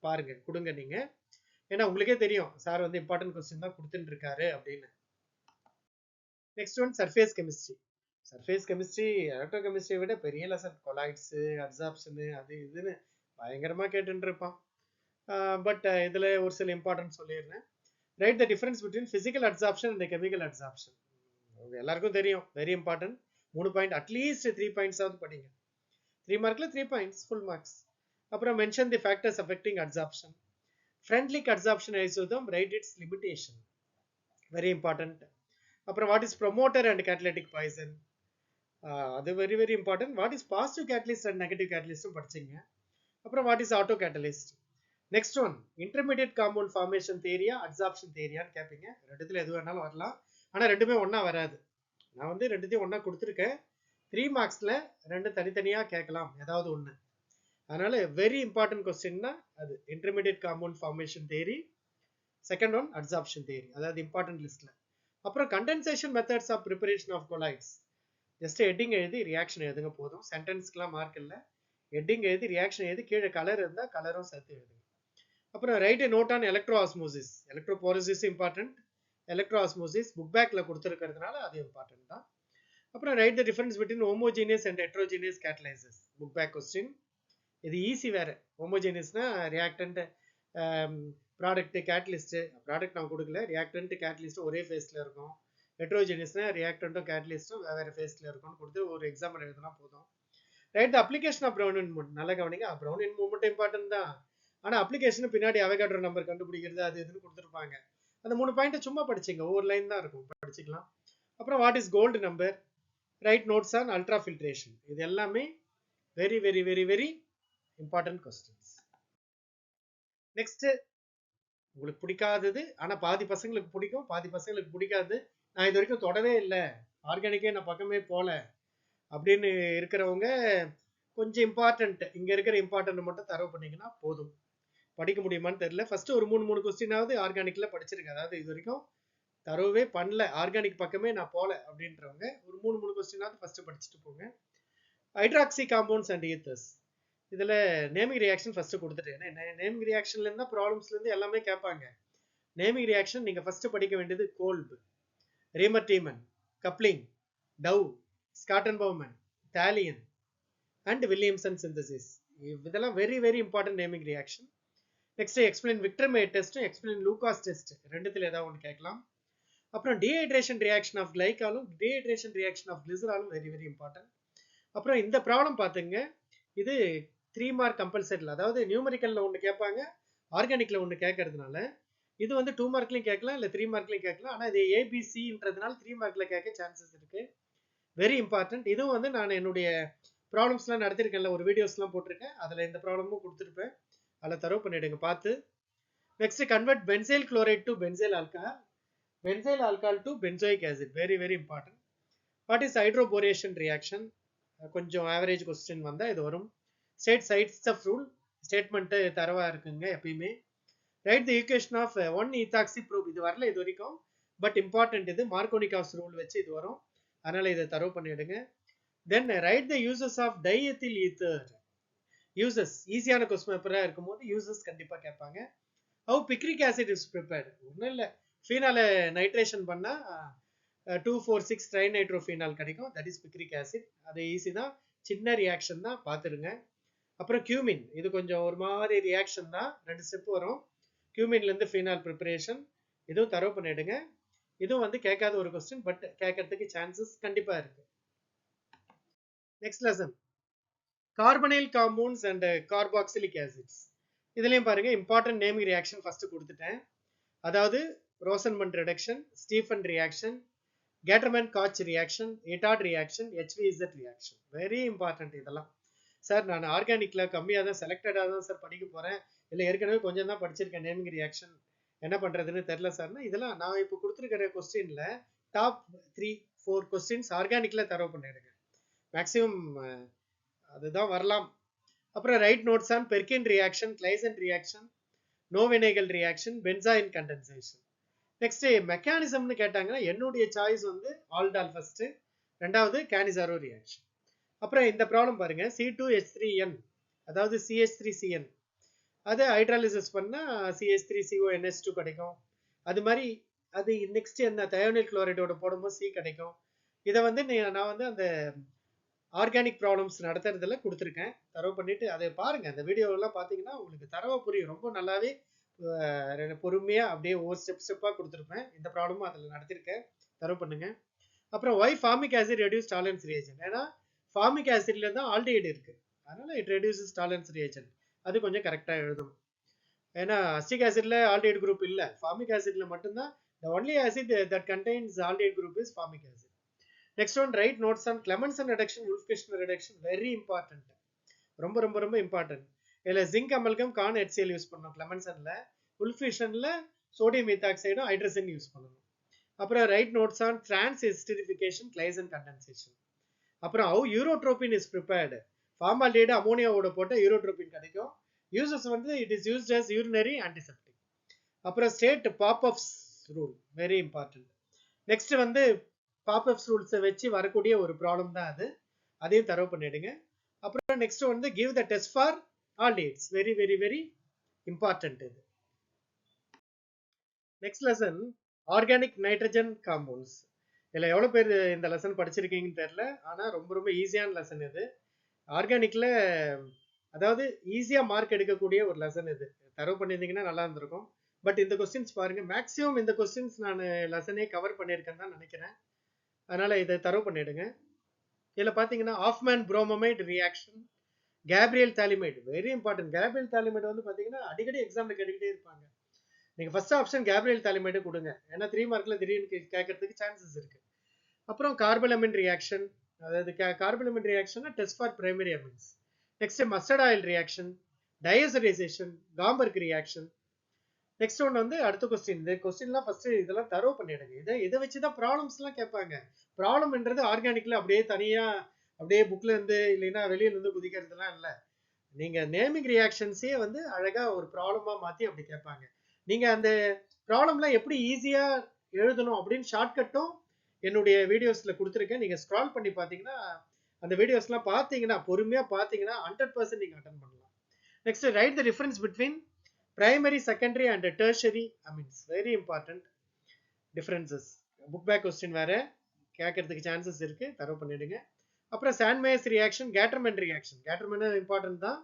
பாருங்க கொடுங்க நீங்க. ஏன்னா உங்களுக்கே தெரியும் சார் வந்து இம்பார்ட்டன்ட் கொஸ்டின் தான் கொடுத்துட்டு இருக்காரு அப்படின்னு. Next one surface chemistry. Surface chemistry எலக்ட்ரோ கெமிஸ்ட்ரியை விட பெரிய லெசன். கொலாய்ட்ஸ், அப்சார்ப்ஷனு, அது இதுன்னு பயங்கரமா கேட்டுட்டு இருப்பான். பட் இதுல ஒரு சில இம்பார்ட்டன்ட் சொல்லிடுறேன். Write the difference between physical absorption and chemical absorption. எல்லாருக்கும் தெரியும், very important. 3 point, at least 3 points ஆகுது படிங்க. 3 மார்க்ல 3 பாயிண்ட்ஸ், ஃபுல் மார்க்ஸ். அப்புறம் mention the factors affecting absorption. Freundlich absorption isotherm, write its limitation, very important. அப்புறம் what is promoter and catalytic poison, அது very very important. What is positive catalyst and negative கேட்டலிஸ்டும் படிச்சிங்க. அப்புறம் what is auto catalyst. Next one intermediate compound formation தேரியா absorption தேரியான்னு கேட்பீங்க. ரெண்டுத்துல எது வேணாலும் வரலாம், ஆனால் ரெண்டுமே ஒன்றா வராது. நான் வந்து ரெண்டுத்தையும் ஒன்றா கொடுத்துருக்கேன். 3 மார்க்ஸ்ல ரெண்டு தனித்தனியாக கேட்கலாம் ஏதாவது ஒன்று. அதனால வெரி இம்பார்ட்டன்ட் கொஸ்டின்னா அது intermediate compound formation theory. Second one absorption theory, அதாவது இம்பார்ட்டன்ட் லிஸ்ட்ல. அப்புறம் condensation methods of preparation of colloids. Just heading எழுதி ரியாக்ஷன் எழுதுங்க போதும். சென்டென்ஸ்க்குலாம் மார்க் இல்லை. ஹெட்டிங் எழுதி ரியாக்ஷன் எழுதி கீழே கலர் இருந்தால் கலரும் சேர்த்து எழுதுங்க. அப்புறம் write a note on electro osmosis. Electrophoresis important. Electro osmosis book பேக்ல கொடுத்துருக்கிறதுனால அது இம்பார்ட்டன்ட் தான். அப்புறம் write the difference between homogeneous and heterogeneous catalysis. Book back question. இது ஈஸி வேற. ஹோமோஜீனியஸ்னா ரியாக்டன்ட், ப்ராடக்ட், கேட்டலிஸ்ட். ப்ராடக்ட் நான் கொடுக்கல, ரியாக்டன்ட் கேட்டலிஸ்ட் ஒரே ஃபேஸ்ல இருக்கும். ஹெட்ரோஜீனியஸ்னா ரியாக்டன்ட்டும் கேட்டலிஸ்ட்டும் வேற ஃபேஸ்ல இருக்கும்னு கொடுத்து ஒரு எக்ஸாம்பிள் எழுதுனா போதும். Write the application of Brownian movement. நல்லா கவனிங்க, ப்ரௌன் இன் மூவ்மெண்ட் இம்பார்ட்டன்ட் தான். ஆனால் அப்ளிகேஷன் பின்னாடி அவோகாட்ரோ நம்பர் கண்டுபிடிக்கிறது அது இதுன்னு கொடுத்துருப்பாங்க. அந்த 3 பாயிண்ட் சும்மா படிச்சிங்க, ஒவ்வொரு லைன் தான் இருக்கும், படிச்சுக்கலாம். அப்புறம் what is gold number, write notes on ultrafiltration. இது எல்லாமே very very very very important questions. Next உங்களுக்கு பிடிக்காதது, ஆனால் பாதி பசங்களுக்கு பிடிக்கும், பாதி பசங்களுக்கு பிடிக்காது. நான் இது வரைக்கும் தொடவே இல்லை, ஆர்கானிக்கே நான் பக்கமே போல அப்படின்னு இருக்கிறவங்க கொஞ்சம் இம்பார்ட்டன்ட், இங்க இருக்கிற இம்பார்ட்டன்ட் மட்டும் தரவு பண்ணீங்கன்னா போதும். படிக்க முடியுமான்னு தெரியல. ஃபர்ஸ்ட் ஒரு 3 கொஸ்டினாவது ஆர்கானிக்ல படிச்சிருங்க. அதாவது இது வரைக்கும் தரவே பண்ணல, ஆர்கானிக் பக்கமே நான் போல அப்படின்றவங்க ஒரு 3 கொஸ்டினாவது ஃபர்ஸ்ட் படிச்சுட்டு போங்க. Hydroxy compounds and ethers. இதுல நேமிங் ரியாக்ஷன் ஃபர்ஸ்ட் கொடுத்துட்டேன். நேமிங் ரியாக்ஷன்ல இருந்தா ப்ராப்ளம்ஸ்ல இருந்து எல்லாமே கேட்பாங்க. நேமிங் ரியாக்ஷன் நீங்க ஃபர்ஸ்ட் படிக்க வேண்டியது Kolbe, Reimer Tiemann, coupling, Dow, Schotten Baumann, தாலியன் அண்ட் வில்லியம்சன் சிந்தசிஸ். இதெல்லாம் very very important naming reaction. Next explain Victor Meyer test, explain Lucas test. ரெண்டுத்துல ஏதாவது ஒன்று கேட்கலாம். அப்புறம் டீஹைட்ரேஷன் ரியாக்ஷன் ஆஃப் கிளைகாலும் டீஹைட்ரேஷன் ரியாக்ஷன் ஆஃப் கிளிசராலும் வெரி வெரி இம்பார்ட்டன்ட். அப்புறம் இந்த ப்ராப்ளம் பார்த்துங்க, இது 3 மார்க் கம்பல்சரியில், அதாவது நியூமரிக்கல்ல ஒன்று கேட்பாங்க, ஆர்கானிக்ல ஒன்று கேட்கறதுனால இது வந்து 2 மார்க்லையும் கேட்கலாம், இல்லை 3 மார்க்லையும் கேட்கலாம். ஆனால் இது ஏபிசின்றதுனால 3 மார்க்ல கேட்க சான்சஸ் இருக்கு. Very important. இதுவும் வந்து நான் என்னுடைய ப்ராப்ளம்ஸ்லாம் நடத்திருக்கேன்ல, ஒரு வீடியோஸ்லாம் போட்டிருக்கேன், அதில் இந்த ப்ராப்ளமும் கொடுத்துருப்பேன், அதில் தரவு பண்ணிடுங்க பார்த்து. Next convert benzyl chloride to benzyl alcohol, benzyl alcohol to benzoic acid. Very very important. What is hydroboration reaction, கொஞ்சம் ஆவரேஜ் கொஸ்டின் வந்தால் இது வரும். State Saytzeff rule, statement தரவா இருக்குங்க எப்பயுமே. Write the equation of 1-ethoxy proof. இது வரல இது வரைக்கும், பட் இம்பார்ட்டன்ட். இது மார்க்கோனிகாஸ் ரூல் வச்சு இது வரும், அதனால இதை தரவு பண்ணிடுங்க. Then write the uses of diethyl ether. Uses ஈஸியான கொஸ்டின் பேப்பராக இருக்கும்போது யூசஸ் கண்டிப்பாக கேட்பாங்க. How picric acid is prepared. ஒன்றும் இல்லை, ஃபீனால நைட்ரேஷன் பண்ணால் 2,4,6 ட்ரைநைட்ரோஃபீனால் கிடைக்கும், தட் இஸ் பிக்ரிக் ஆசிட். அது ஈஸி தான், சின்ன ரியாக்ஷன் தான், பார்த்துருங்க. அப்புறம் கியூமின், இது கொஞ்சம் ஒரு மாதிரி ரியாக்ஷன் தான், 2 ஸ்டெப் வரும். கியூமின்லேருந்து ஃபீனால் ப்ரிப்பரேஷன், இதுவும் தரவு பண்ணிடுங்க. இதுவும் வந்து கேட்காத ஒரு கொஸ்டின், பட் கேட்கறதுக்கு சான்சஸ் கண்டிப்பாக இருக்கு. Next lesson carbonyl compounds and carboxylic acids. இதுலயும் பாருங்க இம்பார்ட்டன்ட் நேமிங் ரியாக்ஷன் ஃபர்ஸ்ட் கொடுத்துட்டேன். அதாவது Rosenmund reduction, Stephen reaction, Gattermann Koch reaction, எட்டாட் reaction, HVZ reaction. Very important இதெல்லாம். சார் நான் ஆர்கானிக்ல கம்மியாக தான் செலக்டடாக தான் சார் படிக்க போறேன், இல்லை ஏற்கனவே கொஞ்சம் தான் படிச்சிருக்கேன் நேமிங் ரியாக்ஷன், என்ன பண்ணுறதுன்னு தெரில சார்னா இதெல்லாம் நான் இப்போ கொடுத்துருக்கிற கொஸ்டினில் டாப் 3-4 கொஸ்டின்ஸ் ஆர்கானிக்கில் தரவு பண்ணிடுங்க. மேக்ஸிமம் அதுதான் வரலாம். அப்புறம் write notes on Perkin reaction, Claisen reaction, Knoevenagel reaction, benzoin condensation. Next மெக்கானிசம்னு கேட்டாங்கன்னா என்னுடைய சாய்ஸ் வந்து ஆல்டால் ஃபர்ஸ்ட், ரெண்டாவது கேனிசாரோ ரியாக்ஷன். அப்புறம் இந்த ப்ராப்ளம் பாருங்க, C2H3N அதாவது CH3CN அது ஹைட்ராலிசிஸ் பண்ணால் CH3CONH2 கிடைக்கும். அது மாதிரி அது நெக்ஸ்ட் என்ன தயோனில் குளோரைடோட போடும்போது C கிடைக்கும். இதை வந்து நான் வந்து அந்த ஆர்கானிக் ப்ராப்ளம்ஸ் நடத்துறதுல கொடுத்துருக்கேன். தரவு பண்ணிட்டு அதை பாருங்க. அந்த வீடியோலாம் பார்த்தீங்கன்னா உங்களுக்கு தரவை புரியும். ரொம்ப நல்லாவே பொறுமையாக அப்படியே ஒவ்வொரு ஸ்டெப்பாக கொடுத்துருப்பேன். இந்த ப்ராப்ளமும் அதில் நடத்திருக்கேன். தரவு பண்ணுங்க. அப்புறம் why formic acid reduce Tollens reaction, ஏன்னா ஃபார்மிக் ஆசிட்ல தான் ஆல்டிஹைடு இருக்கு, அதனால இட் ரெடியூசஸ் டாலரன்ஸ் ரியாக்ஷன். அது கொஞ்சம் கரெக்டாக எழுதணும். ஏன்னா அஸ்டிக் ஆசிட்ல ஆல்டிஹைடு குரூப் இல்லை, ஃபார்மிக் ஆசிட்ல மட்டும்தான். the only acid that contains aldehyde group is formic acid. Next one, write notes on Clemmensen reduction, Wolff-Kishner reduction. Very important, ரொம்ப ரொம்ப ரொம்ப இம்பார்ட்டன்ட். இதில் zinc amalgam conc HCl use பண்ணணும் கிளெமென்சன்ல. உல்ஃபிஷன்ல சோடியம் மெத்தாக்சைடும் ஹைட்ரஜன் யூஸ் பண்ணணும். அப்புறம் write notes on trans esterification, Claisen condensation. அப்புறம் how urotropine is prepared. Formaldehyde அமோனியாவோட போட்டால் யூரோட்ரோபின் கிடைக்கும். யூசஸ் வந்து it is used as urinary antiseptic. அப்புறம் state Popoff's rule, very important. Next வந்து பாப்அப்ஸ் ரூல்ஸை வச்சு வரக்கூடிய ஒரு ப்ராப்ளம் தான் அது, அதையும் தரவு பண்ணிடுங்க. அப்புறம் நெக்ஸ்ட் வந்து give the test for aldehydes, very very very important இது. Next lesson organic nitrogen compounds. இதில் எவ்வளோ பேர் இந்த லெசன் படிச்சிருக்கீங்கன்னு தெரில, ஆனால் ரொம்ப ரொம்ப ஈஸியான லெசன் இது. ஆர்கானிக்கில் அதாவது ஈஸியாக மார்க் எடுக்கக்கூடிய ஒரு லெசன் இது. தரவு பண்ணியிருந்தீங்கன்னா நல்லா இருந்திருக்கும். பட் இந்த கொஸ்டின்ஸ் பாருங்க, மேக்ஸிமம் இந்த கொஸ்டின்ஸ் நான் லெசனே கவர் பண்ணியிருக்கேன்னு தான் நினைக்கிறேன். அதனால இதை தரவு பண்ணிடுங்க. இதில் பார்த்தீங்கன்னா Hofmann bromamide reaction, Gabriel phthalimide, very important. Gabriel phthalimide வந்து பார்த்தீங்கன்னா அடிக்கடி எக்ஸாமில் கேட்டுக்கிட்டே இருப்பாங்க. நீங்கள் ஃபர்ஸ்ட் ஆப்ஷன் கேப்ரியல் தாலிமைடு கொடுங்க, ஏன்னா 3 மார்க்கில் திடீர்னு கேட்கறதுக்கு சான்சஸ் இருக்கு. அப்புறம் கார்பலமின் ரியாக்ஷன், அதாவது carbylamine reaction test for primary amines. Next mustard oil reaction, diazotisation, Gomberg reaction. Next one வந்து அடுத்த கொஸ்டின். இந்த கொஸ்டின்லாம் ஃபர்ஸ்ட் இதெல்லாம் தரவு பண்ணிடுங்க. இதை வச்சு தான் ப்ராப்ளம்ஸ்லாம் கேட்பாங்க. ப்ராப்ளம்ன்றது ஆர்கானிக்ல அப்படியே தனியா அப்படியே புக்ல இருந்து இல்லைன்னா வெளியில இருந்து குதிக்கிறதுலாம் இல்லை. நீங்க நேமிங் ரியாக்ஷன்ஸே வந்து அழகா ஒரு ப்ராப்ளமா மாத்தி அப்படி கேட்பாங்க. நீங்க அந்த ப்ராப்ளம்லாம் எப்படி ஈஸியா எழுதணும் அப்படின்னு ஷார்ட்கட்டும் என்னுடைய வீடியோஸ்ல கொடுத்துருக்கேன். நீங்க ஸ்க்ரால் பண்ணி பார்த்தீங்கன்னா அந்த வீடியோஸ்லாம் பார்த்தீங்கன்னா பொறுமையா பார்த்தீங்கன்னா 100% நீங்க அட்டன் பண்ணலாம். Next write the difference between primary, secondary and tertiary amines, very important differences. Book back question வேற கேட்கறதுக்கு சான்சஸ் இருக்கு, தரவு பண்ணிடுங்க. அப்புறம் Sandmeyer's reaction, Gattermann reaction. Gattermann important தான்,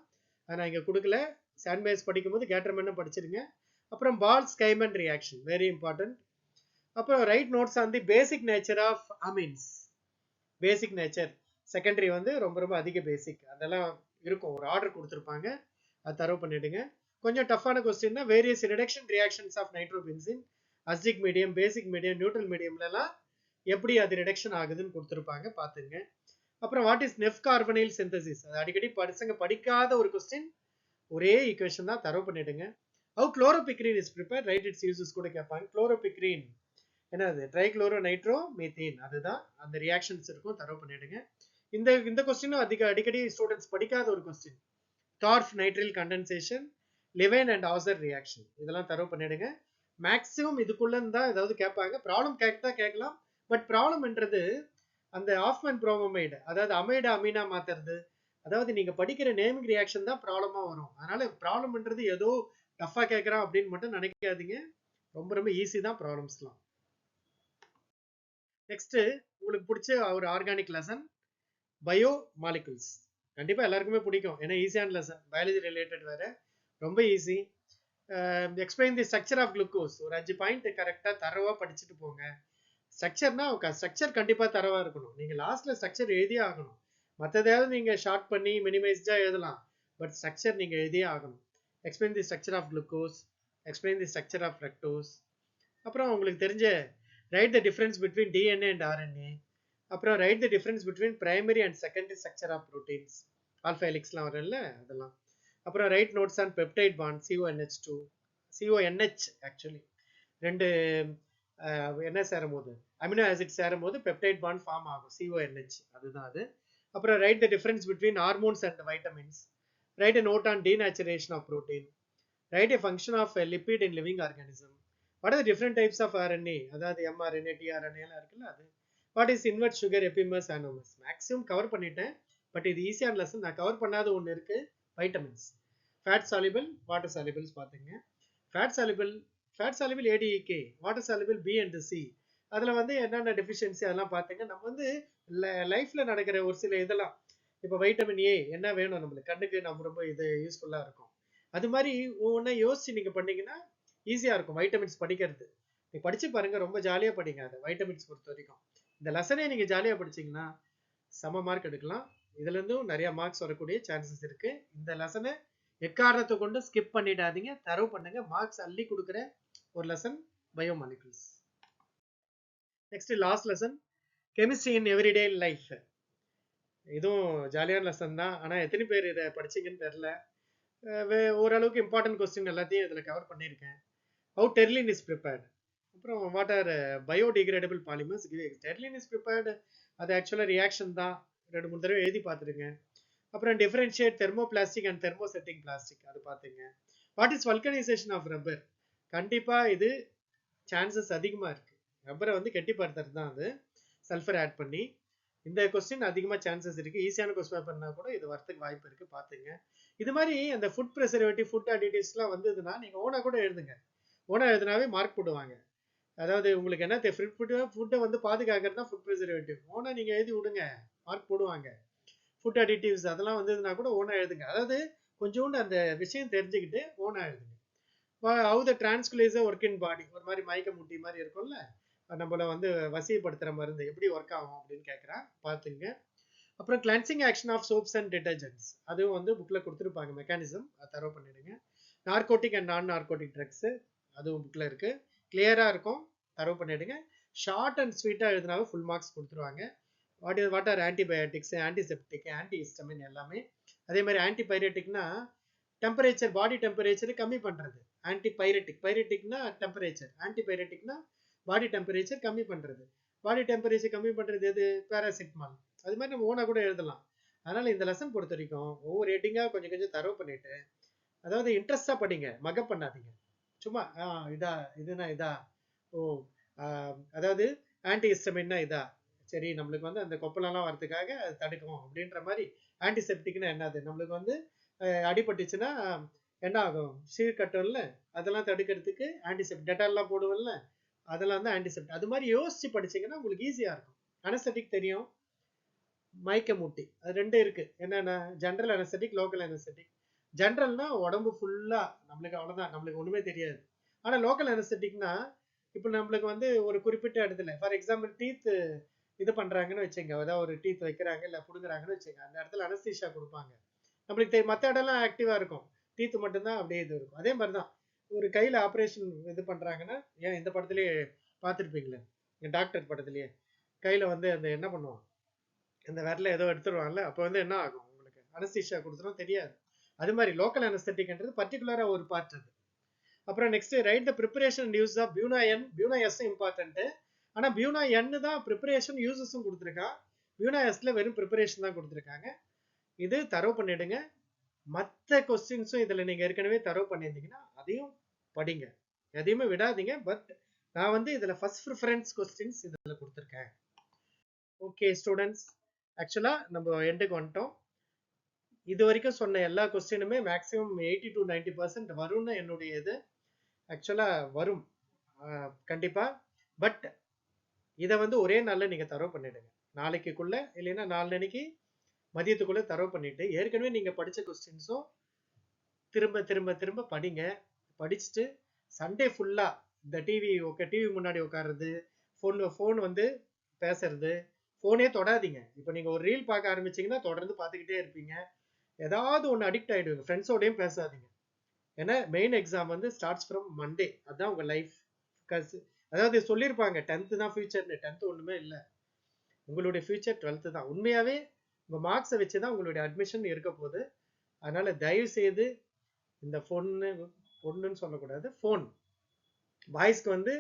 நான் இங்க கொடுக்கல. சாண்ட்மேயர்ஸ் படிக்கும்போது கேட்டர்மேன் படிச்சிருங்க. அப்புறம் Balz Schiemann reaction, very important. அப்புறம் write notes on the basic nature of amines. Basic nature secondary வந்து ரொம்ப ரொம்ப அதிக பேசிக் அதெல்லாம் இருக்கும், ஒரு ஆர்டர் கொடுத்துருப்பாங்க, அது தரவு பண்ணிடுங்க. கொஞ்சம் டஃப்பான கொஸ்டின்னா various reduction reactions of nitrobenzene, acidic medium, basic medium, neutral மீடியம்லாம் எப்படி அது ரிடக்ஷன் ஆகுதுன்னு கொடுத்துருப்பாங்க, பார்த்துங்க. அப்புறம் what is Nef carbonyl synthesis, அது அடிக்கடி பசங்க படிக்காத ஒரு கொஸ்டின், ஒரே ஈக்குவேஷன் தான், தரவு பண்ணிடுங்க. How chloropicrin is prepare, write its uses கூட கேட்பாங்க. குளோரோபிக்ரீன் என்னது, ட்ரைக்ளோரோ நைட்ரோ மீத்தேன், அதுதான் அந்த ரியாக்ஷன்ஸ் இருக்கும், தரவு பண்ணிடுங்க. இந்த கொஸ்டினும் அடிக்கடி ஸ்டூடெண்ட்ஸ் படிக்காத ஒரு question. Thorpe nitrile condensation, Levine and Hauser reaction, இதெல்லாம் தரவு பண்ணிடுங்க. மேக்ஸிமம் இதுக்குள்ள தான் ஏதாவது கேட்பாங்க. ப்ராப்ளம் கேட்கலாம், பட் ப்ராப்ளம்ன்றது அந்த ஆஃப்மேன் புரோமமைடு, அதாவது அமைடு அமீனா மாத்துறது, அதாவது நீங்க படிக்கிற நேமிங் ரியாக்ஷன் தான் ப்ராப்ளமா வரும். அதனால ப்ராப்ளம்ன்றது ஏதோ டஃபா கேட்கறான் அப்படின்னு மட்டும் நினைக்காதீங்க, ரொம்ப ரொம்ப ஈஸி தான் ப்ராப்ளம்ஸ்லாம். நெக்ஸ்ட் உங்களுக்கு பிடிச்ச ஒரு ஆர்கானிக் லெசன் பயோ மாலிகுல்ஸ், கண்டிப்பா எல்லாருக்குமே பிடிக்கும், ஏன்னா ஈஸியான லெசன், பயாலஜி ரிலேட்டட் வேற, ரொம்ப easy. Explain the structure of glucose, ஒரு 5 பாயிண்ட் கரெக்டாக தரவா படிச்சுட்டு போங்க. ஸ்ட்ரக்சர்னா ஸ்ட்ரக்சர் கண்டிப்பாக தரவா இருக்கணும், நீங்கள் லாஸ்ட்ல ஸ்ட்ரக்சர் எழுதியே ஆகணும். மற்றதாவது நீங்கள் ஷார்ட் பண்ணி மினிமைஸ்டா எழுதலாம், பட் ஸ்ட்ரக்சர் நீங்கள் எழுதியே ஆகணும். Explain the structure of glucose, explain the structure of fructose. அப்புறம் உங்களுக்கு தெரிஞ்ச write the difference between DNA and RNA. அப்புறம் write the difference between primary and secondary structure of proteins, alpha ஹெலிக்ஸ்லாம் வரல அதெல்லாம். அப்புறம் write notes on peptide bond, CONH2. CONH actually ரெண்டு என்ன சேரும் போது அமினோ ஆசிட் சேரும் போது பெப்டைட் பாண்ட் ஃபார்ம் ஆகும், CONH அதுதான் அது. அப்புறம் write the difference between hormones and vitamins, right a note on denaturation of protein, write a function of a lipid in living organism, what are the different types of RNA, அதாவது mRNA tRNA எல்லாம் இருக்குல்ல அது, what is invert sugar epimers anomers. Maximum cover பண்ணிட்டேன், பட் இது ஈஸியான லெசன். நான் கவர் பண்ணாத ஒன்று இருக்கு, vitamins. Fat soluble, water solubles பார்த்துங்க. Fat soluble ADEK, water soluble B and C. அதில் வந்து என்னென்ன டெஃபிஷியன்சி அதெல்லாம் பார்த்துங்க. நம்ம வந்து லைஃப்பில் நடக்கிற ஒரு சில இதெல்லாம், இப்போ வைட்டமின் ஏ என்ன வேணும் நம்மளுக்கு, கண்ணுக்கு நம்ம ரொம்ப இது யூஸ்ஃபுல்லாக இருக்கும். அது மாதிரி ஒவ்வொன்றா யோசிச்சு நீங்கள் பண்ணீங்கன்னா ஈஸியாக இருக்கும் வைட்டமின்ஸ் படிக்கிறது. நீங்கள் படித்து பாருங்க, ரொம்ப ஜாலியாக படிங்க அதை வைட்டமின்ஸ் பொறுத்த வரைக்கும். இந்த லெசனே நீங்கள் ஜாலியாக படிச்சிங்கன்னா சம மார்க் எடுக்கலாம். இதுலேருந்தும் நிறைய மார்க்ஸ் வரக்கூடிய சான்சஸ் இருக்குது. இந்த லெசனை எக்காரணத்தை கொண்டு ஸ்கிப் பண்ணிடாதீங்க, தரவு பண்ணுங்க. மார்க்ஸ் அள்ளி கொடுக்குற ஒரு lesson biomolecules. Next last lesson, chemistry in everyday life. இதுவும் ஜாலியான லெசன் தான், ஆனால் எத்தனை பேர் இதை படிச்சிங்கன்னு தெரில. ஓரளவுக்கு இம்பார்ட்டன்ட் கொஸ்டின் எல்லாத்தையும் இதில் கவர் பண்ணியிருக்கேன். ஹவு டெர்லின் இஸ் ப்ரிப்பேர்டு, அப்புறம் what are biodegradable polymers. Terylene is prepared அது ஆக்சுவலாக ரியாக்ஷன் தான், 2-3 தடவை எழுதி பார்த்துருங்க. அப்புறம் differentiate thermoplastic and thermosetting plastic அது பார்த்துங்க. What is vulcanisation of rubber, கண்டிப்பாக இது சான்சஸ் அதிகமாக இருக்குது. ரப்பரை வந்து கெட்டிப்படுத்துறது தான் அது, சல்ஃபர் ஆட் பண்ணி. இந்த கொஸ்டின் அதிகமாக சான்சஸ் இருக்குது. ஈஸியான கொஸ்டின் பேப்பர்னா கூட இது வரத்துக்கு வாய்ப்பு இருக்குது, பார்த்துங்க. இது மாதிரி அந்த ஃபுட் ப்ரிசர்வேட்டிவ், ஃபுட் அடிட்டிவ்ஸ்லாம் வந்ததுன்னா நீங்கள் ஓனாக கூட எழுதுங்க. ஓனாக எழுதுனாவே மார்க் போடுவாங்க. அதாவது உங்களுக்கு என்ன ஃபுட்டை வந்து பாதுகாக்கிறது தான் ஃபுட் ப்ரிசர்வேட்டிவ். ஓனாக நீங்கள் எழுதி விடுங்க, மார்க் போடுவாங்க. ஃபுட் அடிட்டிவ்ஸ் அதெல்லாம் வந்ததுன்னா கூட ஓனாக எழுதுங்க. அதாவது கொஞ்சோண்டு அந்த விஷயம் தெரிஞ்சுக்கிட்டு ஓனாக எழுதுங்க. ஹவு த டிரான்ஸ்குலேசர் ஒர்க் இன் பாடி, ஒரு மாதிரி மயக்க முட்டி மாதிரி இருக்கும்ல, நம்மளை வந்து வசியப்படுத்துகிற மருந்து எப்படி ஒர்க் ஆகும் அப்படின்னு கேட்குறேன், பார்த்துங்க. அப்புறம் cleansing action of soaps and detergents, அதுவும் வந்து புக்கில் கொடுத்துருப்பாங்க, மெக்கானிசம் அதை தரவு பண்ணிடுங்க. Narcotic and non narcotic drugs அதுவும் புக்கில் இருக்குது, கிளியராக இருக்கும், தரவு பண்ணிடுங்க. ஷார்ட் அண்ட் ஸ்வீட்டாக எழுதினாலும் ஃபுல் மார்க்ஸ் கொடுத்துருவாங்க. What are antibiotics, antiseptic, antihistamine எல்லாமே. அதே மாதிரி ஆன்டிபைரட்டிக்னா டெம்பரேச்சர், பாடி டெம்பரேச்சர் கம்மி பண்ணுறது. பைரட்டிக்னா டெம்பரேச்சர், ஆன்டிபைரட்டிக்னா பாடி டெம்பரேச்சர் கம்மி பண்ணுறது. பாடி டெம்பரேச்சர் கம்மி பண்ணுறது எது, பேராசிட்டமால். அது மாதிரி நம்ம ஓனாக கூட எழுதலாம். அதனால் இந்த லெசன் பொறுத்த வரைக்கும் ஒவ்வொரு ரேட்டிங்காக கொஞ்சம் கொஞ்சம் தரவு பண்ணிவிட்டு, அதாவது இன்ட்ரெஸ்டாக படிங்க, மகப் பண்ணாதீங்க. சும்மா இதா இதுனா இதா, அதாவது ஆன்டிஹிஸ்டமின்னா இதா, சரி நம்மளுக்கு வந்து அந்த கொப்பலெல்லாம் வரதுக்காக அது தடுக்கும் அப்படின்ற மாதிரி. ஆன்டிசெப்டிக்னா என்னது, நம்மளுக்கு வந்து அடிபட்டுச்சுன்னா என்ன ஆகும், சீழ்கட்டம்ல, அதெல்லாம் தடுக்கிறதுக்கு ஆன்டிசெப்டிக், டெட்டால்லாம் போடுவோம்ல, அதெல்லாம் வந்து ஆன்டிசெப்டிக். அது மாதிரி யோசிச்சு படிச்சீங்கன்னா உங்களுக்கு ஈஸியாக இருக்கும். அனஸ்தட்டிக் தெரியும், மயக்க மூட்டி, அது 2 இருக்கு. என்னென்ன, ஜென்ரல் அனஸ்தட்டிக், லோக்கல் அனஸ்தட்டிக். ஜென்ரல்னா உடம்பு ஃபுல்லாக நம்மளுக்கு அவ்வளோதான், நம்மளுக்கு ஒன்றுமே தெரியாது. ஆனால் லோக்கல் அனஸ்தட்டிக்னா இப்போ நம்மளுக்கு வந்து ஒரு குறிப்பிட்ட இடத்துல, ஃபார் எக்ஸாம்பிள் டீத் இது பண்ணுறாங்கன்னு வச்சுங்க, அதாவது ஒரு டீத் வைக்கிறாங்க இல்லை பிடுங்குறாங்கன்னு வச்சுங்க, அந்த இடத்துல அனஸ்தீஷா கொடுப்பாங்க. நம்மளுக்கு மற்ற இடம்லாம் ஆக்டிவாக இருக்கும், டீத்து மட்டும்தான் அப்படியே இது இருக்கும். அதே மாதிரி தான் ஒரு கையில் ஆப்ரேஷன் இது பண்ணுறாங்கன்னா, ஏன் இந்த படத்துலேயே பார்த்துருப்பீங்களே, டாக்டர் படத்துலேயே கையில் வந்து அந்த என்ன பண்ணுவான், அந்த விரல ஏதோ எடுத்துருவாங்கல்ல, அப்போ வந்து என்ன ஆகும், உங்களுக்கு அனஸ்தீஷா கொடுத்துரும் தெரியாது. அது மாதிரி லோக்கல் அனஸ்தட்டிக்ன்றது பர்டிகுலராக ஒரு பார்ட் அது. அப்புறம் next write the preparation and use of Buna N, Buna S important. ஆனால் பியூனா என்னு தான் ப்ரிப்பரேஷன் யூசஸும் கொடுத்துருக்கான், பியூனா எஸ்ல வெறும் ப்ரிப்பரேஷன் தான் கொடுத்துருக்காங்க. இது தரவு பண்ணிடுங்க. மற்ற கொஸ்டின்ஸும் இதில் நீங்கள் ஏற்கனவே தரவு பண்ணியிருந்தீங்கன்னா அதையும் படிங்க, எதையுமே விடாதீங்க. பட் நான் வந்து இதில் ஃபர்ஸ்ட் ப்ரிஃபரன்ஸ் கொஸ்டின்ஸ் இதில் கொடுத்துருக்கேன். ஓகே ஸ்டூடெண்ட்ஸ், ஆக்சுவலாக நம்ம எண்டுக்கு வந்துட்டோம். இது வரைக்கும் சொன்ன எல்லா கொஸ்டினுமே மேக்ஸிமம் 80 to 90% வரும்னு என்னுடைய இது. ஆக்சுவலாக வரும் கண்டிப்பாக. பட் இதை வந்து ஒரே நாளில் நீங்கள் தரவு பண்ணிடுங்க, நாளைக்குள்ளே இல்லைன்னா நாளன்னைக்கு மதியத்துக்குள்ளே தரவு பண்ணிவிட்டு, ஏற்கனவே நீங்கள் படித்த கொஸ்டின்ஸும் திரும்ப திரும்ப திரும்ப படிங்க. படிச்சுட்டு சண்டே ஃபுல்லாக இந்த டிவி முன்னாடி உட்காருறது, ஃபோன் வந்து பேசுறது, ஃபோனே தொடாதீங்க. இப்போ நீங்கள் ஒரு ரீல் பார்க்க ஆரம்பிச்சிங்கன்னா தொடர்ந்து பார்த்துக்கிட்டே இருப்பீங்க, ஏதாவது ஒன்று அடிக்ட் ஆகிடுவீங்க. ஃப்ரெண்ட்ஸோடையும் பேசாதீங்க. ஏன்னா மெயின் எக்ஸாம் வந்து ஸ்டார்ட்ஸ் ஃப்ரம் மண்டே, அதுதான் உங்கள் லைஃப். அதாவது சொல்லியிருப்பாங்க 10th தான் ஃபியூச்சர்னு, 10th ஒன்றுமே இல்லை, உங்களுடைய ஃபியூச்சர் 12th தான். உண்மையாகவே உங்கள் மார்க்ஸை வச்சு தான் உங்களுடைய அட்மிஷன் இருக்க போகுது. அதனால் தயவு செய்து இந்த ஃபோன்னு பொண்ணுன்னு சொல்லக்கூடாது, ஃபோன். பாய்ஸ்க்கு வந்து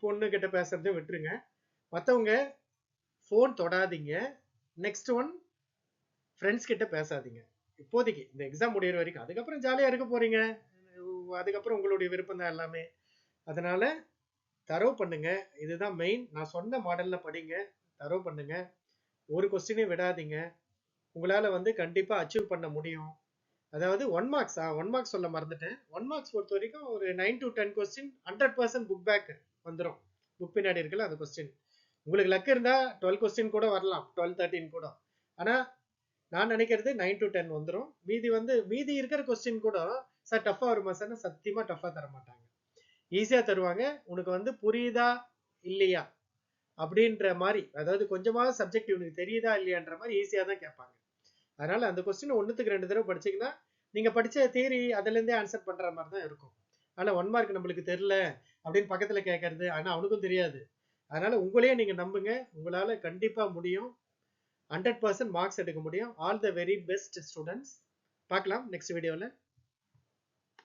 பொண்ணு கிட்ட பேசுறதையும் விட்டுருங்க. மற்றவங்க ஃபோன் தொடாதீங்க. நெக்ஸ்ட் ஒன், ஃப்ரெண்ட்ஸ் கிட்ட பேசாதீங்க இப்போதைக்கு, இந்த எக்ஸாம் முடியிற வரைக்கும். அதுக்கப்புறம் ஜாலியாக இருக்க போறீங்க, அதுக்கப்புறம் உங்களுடைய விருப்பம் தான் எல்லாமே. அதனால தரவு பண்ணுங்க, இதுதான் மெயின். நான் சொன்ன மாடல்ல படிங்க, தரவு பண்ணுங்க, ஒரு கொஸ்டினையும் விடாதீங்க. உங்களால வந்து கண்டிப்பா அச்சீவ் பண்ண முடியும். அதாவது 1 மார்க்ஸ், 1 மார்க்ஸ் சொல்ல மறந்துட்டேன். 1 மார்க்ஸ் பொறுத்த வரைக்கும் ஒரு 9 to 10 கொஸ்டின் 100% புக் பேக் வந்துடும். புக் பின்னாடி இருக்குல்ல அந்த கொஸ்டின். உங்களுக்கு லக் இருந்தா 12 கொஸ்டின் கூட வரலாம், 12 13 கூட. ஆனா நான் நினைக்கிறது 9 to 10 வந்துடும். மீதி இருக்கிற கொஸ்டின் கூட சார் டஃபா வருமா சார்? சத்தியமா டஃபா தர மாட்டாங்க, ஈஸியா தருவாங்க. உனக்கு வந்து புரியுதா இல்லையா அப்படின்ற மாதிரி, அதாவது கொஞ்சமாவது சப்ஜெக்ட் இவனுக்கு தெரியுதா இல்லையான்ற மாதிரி ஈஸியா தான் கேட்பாங்க. அதனால அந்த கொஸ்டின் ஒன்றுத்துக்கு 2 தடவை படிச்சீங்கன்னா நீங்க படிச்ச தியரி அதுல இருந்தே ஆன்சர் பண்ற மாதிரி தான் இருக்கும். ஆனா 1 மார்க் நம்மளுக்கு தெரியல அப்படின்னு பக்கத்துல கேட்கறது, ஆனா அவனுக்கும் தெரியாது. அதனால உங்களையே நீங்க நம்புங்க, உங்களால கண்டிப்பா முடியும். 100% மார்க்ஸ் எடுக்க முடியும். All the very best students. பார்க்கலாம் நெக்ஸ்ட் வீடியோல.